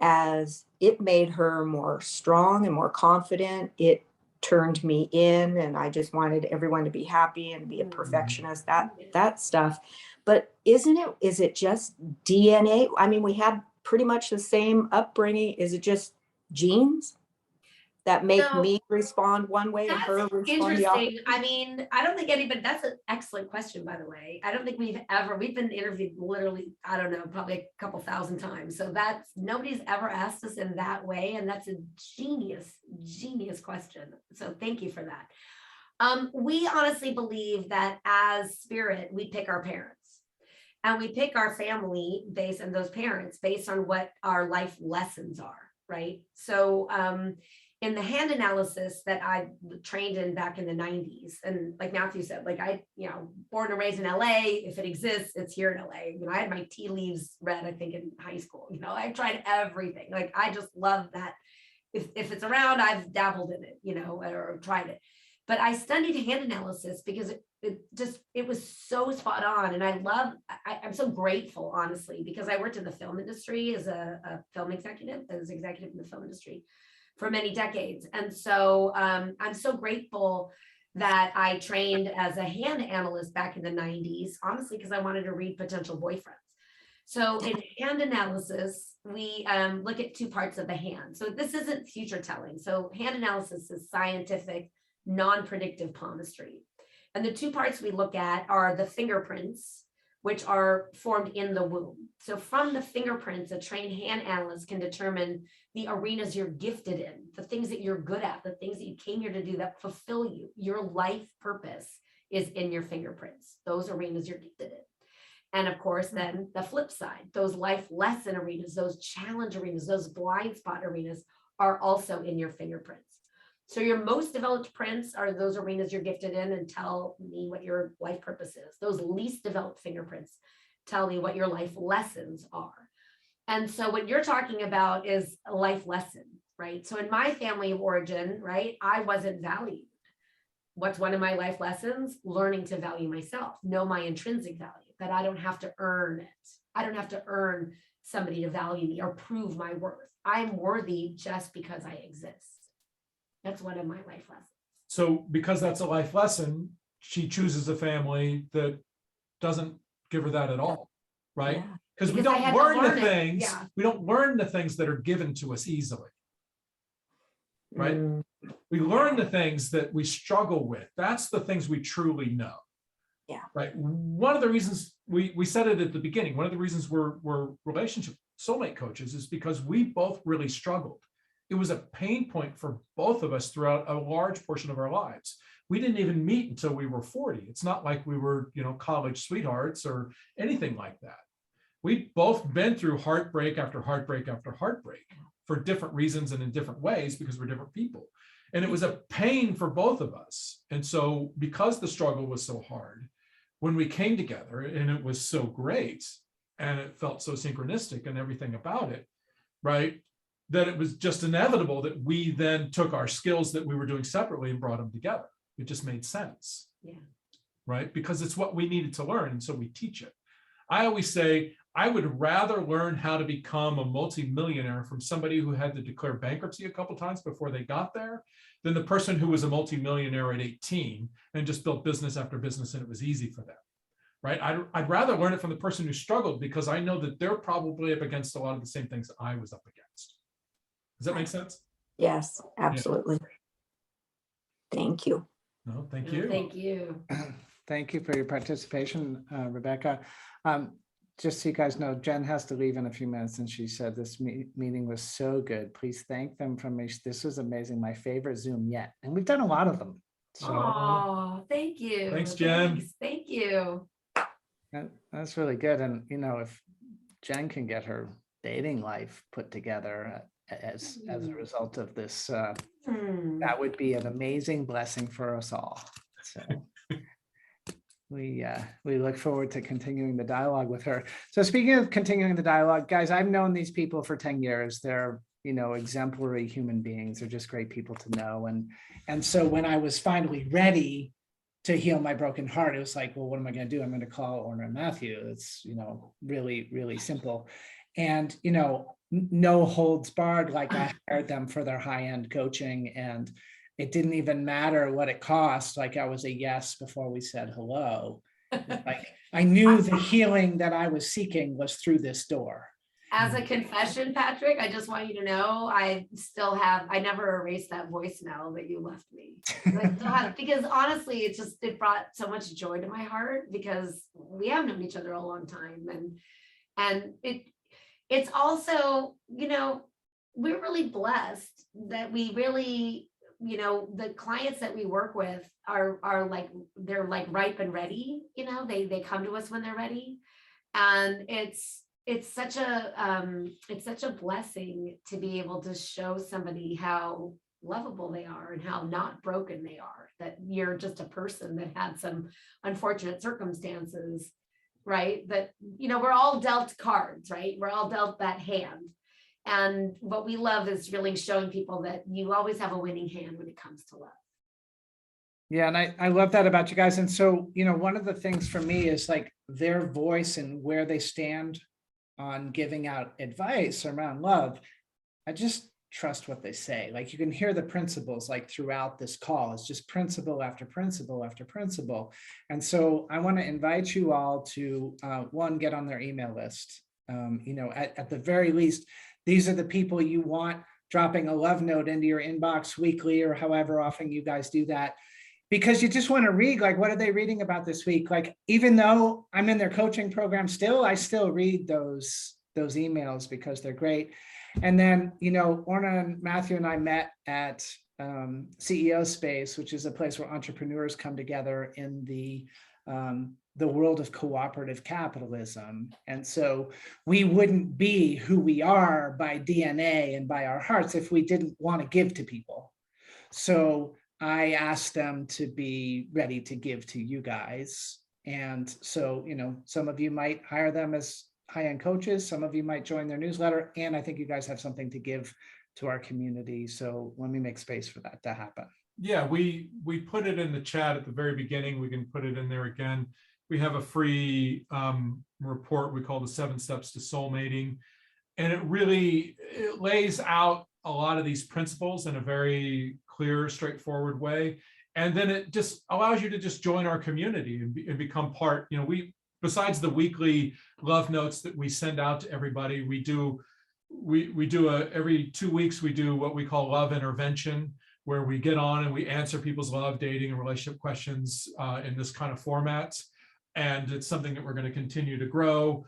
as it made her more strong and more confident. It turned me in, and I just wanted everyone to be happy and be a perfectionist, that stuff. But is it just DNA? I mean, we had pretty much the same upbringing. Is it just genes that make me respond one way and her respond the opposite?
Interesting. I mean, I don't think anybody, that's an excellent question, by the way. I don't think we've been interviewed literally, I don't know, probably a couple thousand times. So nobody's ever asked us in that way. And that's a genius question. So thank you for that. We honestly believe that as spirit, we pick our parents. And we pick our family based on those parents, based on what our life lessons are, right? So in the hand analysis that I trained in back in the 90s, and like Matthew said, like born and raised in LA, if it exists, it's here in LA. I had my tea leaves read, I think, in high school. I've tried everything. Like, I just love that. If it's around, I've dabbled in it, or tried it. But I studied hand analysis because it was so spot on. And I'm so grateful, honestly, because I worked in the film industry as a film executive, in the film industry for many decades. And so I'm so grateful that I trained as a hand analyst back in the 90s, honestly, because I wanted to read potential boyfriends. So in hand analysis, we look at two parts of the hand. So this isn't future telling. So hand analysis is scientific, non-predictive palmistry. And the two parts we look at are the fingerprints, which are formed in the womb. So from the fingerprints, a trained hand analyst can determine the arenas you're gifted in, the things that you're good at, the things that you came here to do that fulfill you. Your life purpose is in your fingerprints, those arenas you're gifted in. And of course, then the flip side, those life lesson arenas, those challenge arenas, those blind spot arenas are also in your fingerprints. So your most developed prints are those arenas you're gifted in and tell me what your life purpose is. Those least developed fingerprints tell me what your life lessons are. And so what you're talking about is a life lesson, right? So in my family of origin, right, I wasn't valued. What's one of my life lessons? Learning to value myself, know my intrinsic value, that I don't have to earn it. I don't have to earn somebody to value me or prove my worth. I'm worthy just because I exist. That's one of my life lessons.
So because that's a life lesson, she chooses a family that doesn't give her that at all, right? Because we don't learn the things, we don't learn the things that are given to us easily, right? We learn the things that we struggle with. That's the things we truly know.
Yeah.
Right. One of the reasons we said it at the beginning, one of the reasons we're relationship soulmate coaches is because we both really struggled. It was a pain point for both of us throughout a large portion of our lives. We didn't even meet until we were 40. It's not like we were, college sweethearts or anything like that. We've both been through heartbreak after heartbreak after heartbreak for different reasons and in different ways because we're different people. And it was a pain for both of us. And so because the struggle was so hard, when we came together and it was so great and it felt so synchronistic and everything about it, right? That it was just inevitable that we then took our skills that we were doing separately and brought them together. It just made sense.
Yeah.
right? Because it's what we needed to learn. And so we teach it. I always say, I would rather learn how to become a multimillionaire from somebody who had to declare bankruptcy a couple times before they got there than the person who was a multimillionaire at 18 and just built business after business and it was easy for them, right? I'd rather learn it from the person who struggled because I know that they're probably up against a lot of the same things I was up against. Does that make sense?
Yes, absolutely. Thank you.
No, thank
No,
you.
Thank you.
Thank you for your participation, Rebecca. Just so you guys know, Jen has to leave in a few minutes, and she said this meeting was so good. Please thank them from me. This was amazing. My favorite Zoom yet. And we've done a lot of them. So
Oh, thank you.
Thanks, Jen.
Thank you.
that's really good. And, you know, if Jen can get her dating life put together as a result of this, that would be an amazing blessing for us all. So we look forward to continuing the dialogue with her. So speaking of continuing the dialogue, guys, I've known these people for 10 years. They're, you know, exemplary human beings. They're just great people to know. And so when I was finally ready to heal my broken heart, it was like, well, what am I going to do? I'm going to call Orna and Matthew. It's, you know, really, really simple. And, you know, no holds barred, like I hired them for their high-end coaching, and it didn't even matter what it cost. Like I was a yes before we said hello. Like I knew the healing that I was seeking was through this door.
As a confession, Patrick, I just want you to know, I never erased that voicemail that you left me. I still have, because honestly, it brought so much joy to my heart because we have known each other a long time. And it's also, you know, we're really blessed that we really, you know, the clients that we work with are like, they're like ripe and ready, you know, they come to us when they're ready. And it's such a blessing to be able to show somebody how lovable they are and how not broken they are, that you're just a person that had some unfortunate circumstances, right? That, you know, we're all dealt cards, right? We're all dealt that hand. And what we love is really showing people that you always have a winning hand when it comes to love.
Yeah, and I love that about you guys. And so, you know, one of the things for me is like their voice and where they stand on giving out advice around love. I just trust what they say. Like you can hear the principles like throughout this call. It's just principle after principle after principle. And so I want to invite you all to one, get on their email list. You know, at the very least, these are the people you want dropping a love note into your inbox weekly or however often you guys do that, because you just want to read, like, what are they reading about this week? Like, even though I'm in their coaching program still, I still read those emails because they're great. And then, you know, Orna and Matthew and I met at CEO Space, which is a place where entrepreneurs come together in the world of cooperative capitalism. And so we wouldn't be who we are by DNA and by our hearts if we didn't want to give to people. So I asked them to be ready to give to you guys. And so, you know, some of you might hire them as high-end coaches, some of you might join their newsletter, and I think you guys have something to give to our community. So let me make space for that to happen.
Yeah, we put it in the chat at the very beginning. We can put it in there again. We have a free report we call the 7 Steps to Soulmating. And it lays out a lot of these principles in a very clear, straightforward way. And then it just allows you to just join our community and become part. You know, besides the weekly love notes that we send out to everybody, we do every 2 weeks, we do what we call love intervention, where we get on and we answer people's love, dating, and relationship questions in this kind of format. And it's something that we're going to continue to grow.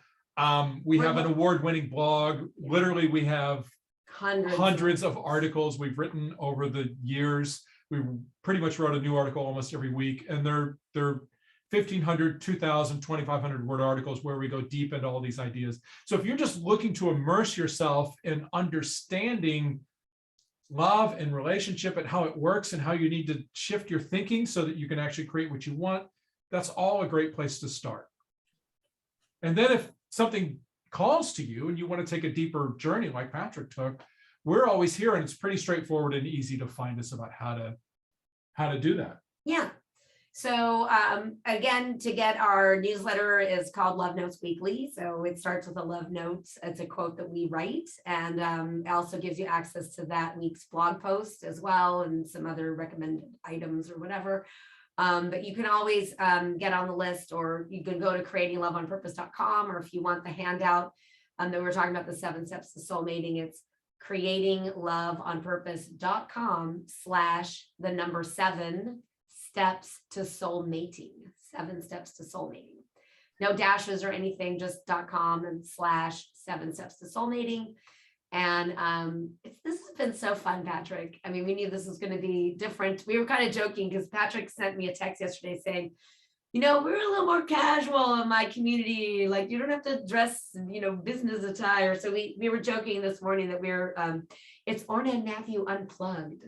We have an award-winning blog. Literally, we have hundreds of articles we've written over the years. We pretty much wrote a new article almost every week, and they're 1,500, 2,000, 2,500 word articles where we go deep into all these ideas. So if you're just looking to immerse yourself in understanding love and relationship and how it works and how you need to shift your thinking so that you can actually create what you want, that's all a great place to start. And then if something calls to you and you want to take a deeper journey like Patrick took, we're always here, and it's pretty straightforward and easy to find us about how to do that.
Yeah. So again, to get our newsletter is called Love Notes Weekly. So it starts with a love note. It's a quote that we write, and it also gives you access to that week's blog post as well, and some other recommended items or whatever. But you can always get on the list, or you can go to creatingloveonpurpose.com, or if you want the handout that we were talking about, the 7 steps to soulmating, it's creatingloveonpurpose.com/7 steps to soulmating. 7 steps to soulmating. No dashes or anything, just .com and /7 steps to soulmating. And this has been so fun, Patrick. I mean, we knew this was going to be different. We were kind of joking because Patrick sent me a text yesterday saying, you know, we're a little more casual in my community. Like, you don't have to dress, you know, business attire. So we were joking this morning that we're, it's Orna and Matthew Unplugged.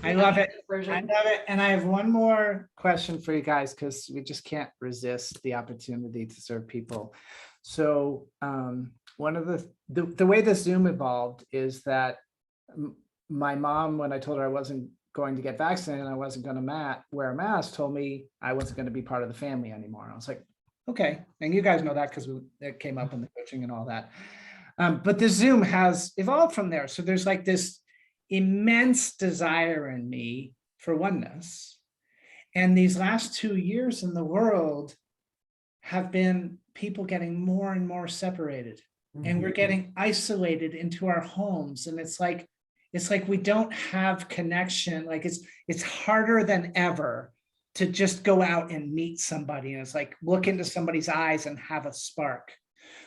I love it.
Version.
I love it. And I have one more question for you guys, because we just can't resist the opportunity to serve people. So one of the way the Zoom evolved is that my mom, when I told her I wasn't going to get vaccinated and I wasn't going to wear a mask, told me I wasn't going to be part of the family anymore. I was like, okay. And you guys know that because it came up in the coaching and all that. But the Zoom has evolved from there. So there's like this immense desire in me for oneness. And these last 2 years in the world have been people getting more and more separated. And we're getting isolated into our homes. And it's like we don't have connection. Like it's harder than ever to just go out and meet somebody. And it's like, look into somebody's eyes and have a spark.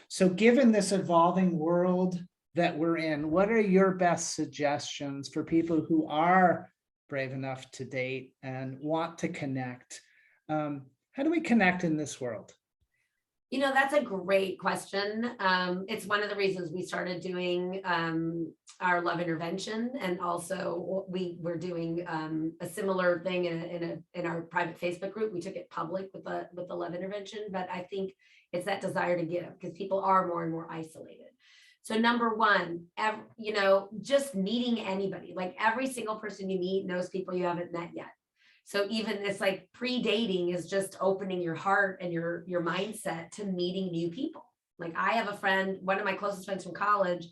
So given this evolving world that we're in, what are your best suggestions for people who are brave enough to date and want to connect? How do we connect in this world?
You know, that's a great question. It's one of the reasons we started doing our love intervention, and also we're doing a similar thing in our private Facebook group. We took it public with the love intervention, but I think it's that desire to give, because people are more and more isolated. So number one, you know, just meeting anybody, like every single person you meet knows people you haven't met yet. So even this, like, pre-dating is just opening your heart and your mindset to meeting new people. Like, I have a friend, one of my closest friends from college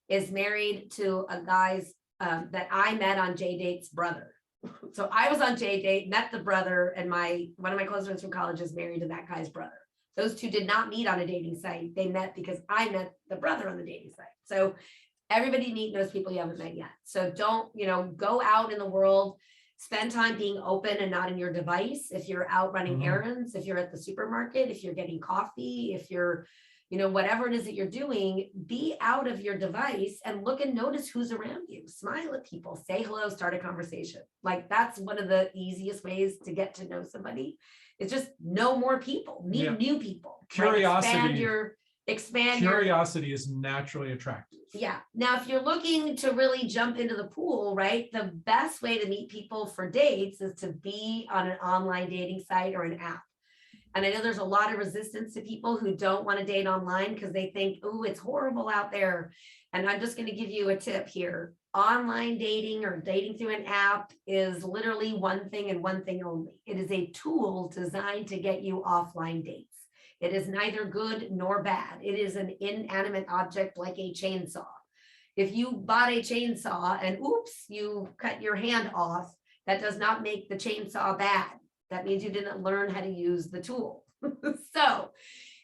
is married to a guy's that I met on JDate's brother. So I was on JDate, met the brother, and one of my closest friends from college is married to that guy's brother. Those two did not meet on a dating site. They met because I met the brother on the dating site. So everybody meet those people you haven't met yet. So don't, you know, go out in the world. Spend time being open and not in your device. If you're out running errands, if you're at the supermarket, if you're getting coffee, if you're, you know, whatever it is that you're doing, be out of your device and look and notice who's around you. Smile at people, say hello, start a conversation. Like, that's one of the easiest ways to get to know somebody. It's just know more people, meet new people.
Curiosity.
Right? Expand
Curiosity is naturally attractive.
Yeah. Now, if you're looking to really jump into the pool, right, the best way to meet people for dates is to be on an online dating site or an app. And I know there's a lot of resistance to people who don't want to date online because they think, oh, it's horrible out there. And I'm just going to give you a tip here. Online dating or dating through an app is literally one thing and one thing only. It is a tool designed to get you offline dates. It is neither good nor bad. It is an inanimate object like a chainsaw. If you bought a chainsaw and oops, you cut your hand off, that does not make the chainsaw bad. That means you didn't learn how to use the tool. So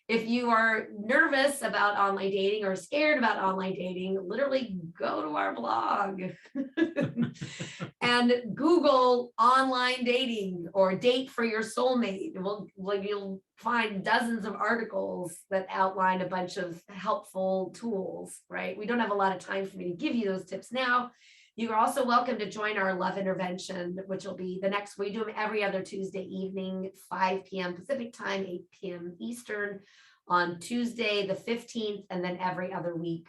if you are nervous about online dating or scared about online dating, literally go to our blog and Google online dating or date for your soulmate. You'll find dozens of articles that outline a bunch of helpful tools, right? We don't have a lot of time for me to give you those tips now. You are also welcome to join our love intervention, which will be we do them every other Tuesday evening, 5 p.m. Pacific time, 8 p.m. Eastern on Tuesday, the 15th, and then every other week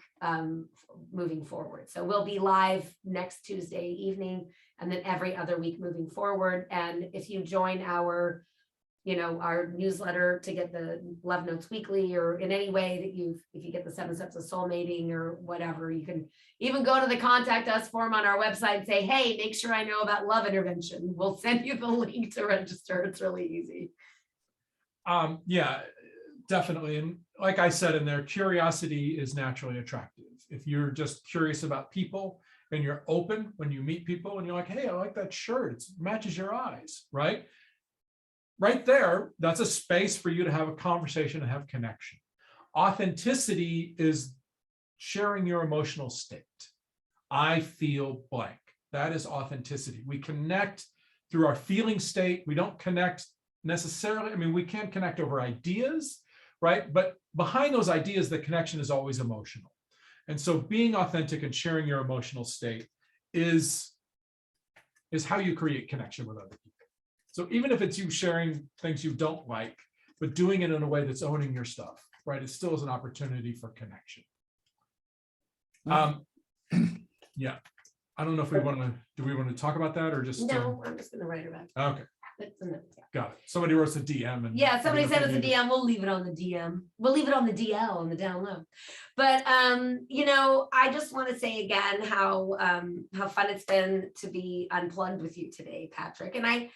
moving forward. So we'll be live next Tuesday evening and then every other week moving forward. And if you join our our newsletter to get the Love Notes Weekly, or in any way that if you get the 7 Steps of Soulmating or whatever, you can even go to the contact us form on our website and say, hey, make sure I know about love intervention. We'll send you the link to register. It's really easy.
Yeah, definitely. And like I said in there, curiosity is naturally attractive. If you're just curious about people and you're open when you meet people and you're like, hey, I like that shirt, it matches your eyes, right? Right there, that's a space for you to have a conversation and have connection. Authenticity is sharing your emotional state. I feel blank. That is authenticity. We connect through our feeling state. We don't connect necessarily. I mean, we can connect over ideas, right? But behind those ideas, the connection is always emotional. And so being authentic and sharing your emotional state is how you create connection with other people. So even if it's you sharing things you don't like, but doing it in a way that's owning your stuff, right? It still is an opportunity for connection. Yeah. I don't know if we want to, do we want to talk about that or just?
No, I'm just going to write it back.
Okay.
It's in the-
Got it. Somebody wrote us a DM. And
Yeah, somebody sent us a
need to-
DM. We'll leave it on the DM. We'll leave it on the DL on the down low. But I just want to say again how fun it's been to be unplugged with you today, Patrick. And I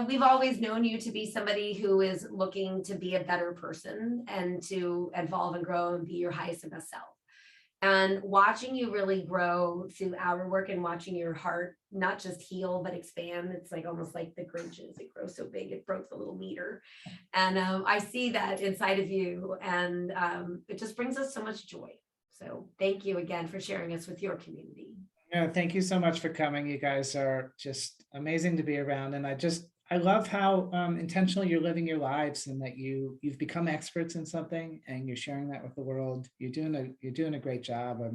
we've always known you to be somebody who is looking to be a better person and to evolve and grow and be your highest and best self. And watching you really grow through our work and watching your heart not just heal but expand, it's like almost like the Grinches. It grows so big it broke the little meter, and I see that inside of you, and it just brings us so much joy. So thank you again for sharing us with your community.
Yeah, thank you so much for coming. You guys are just amazing to be around, and I love how intentional you're living your lives, and that you've become experts in something and you're sharing that with the world. You're doing a great job. I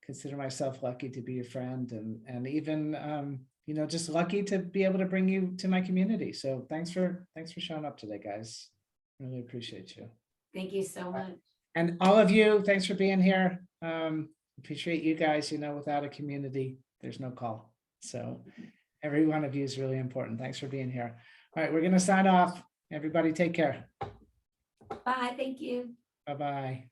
consider myself lucky to be your friend, and even just lucky to be able to bring you to my community. So thanks for showing up today, guys. Really appreciate you.
Thank you so much.
And all of you, thanks for being here. Appreciate you guys. Without a community, there's no call. So every one of you is really important. Thanks for being here. All right, we're going to sign off. Everybody take care.
Bye. Thank you.
Bye-bye.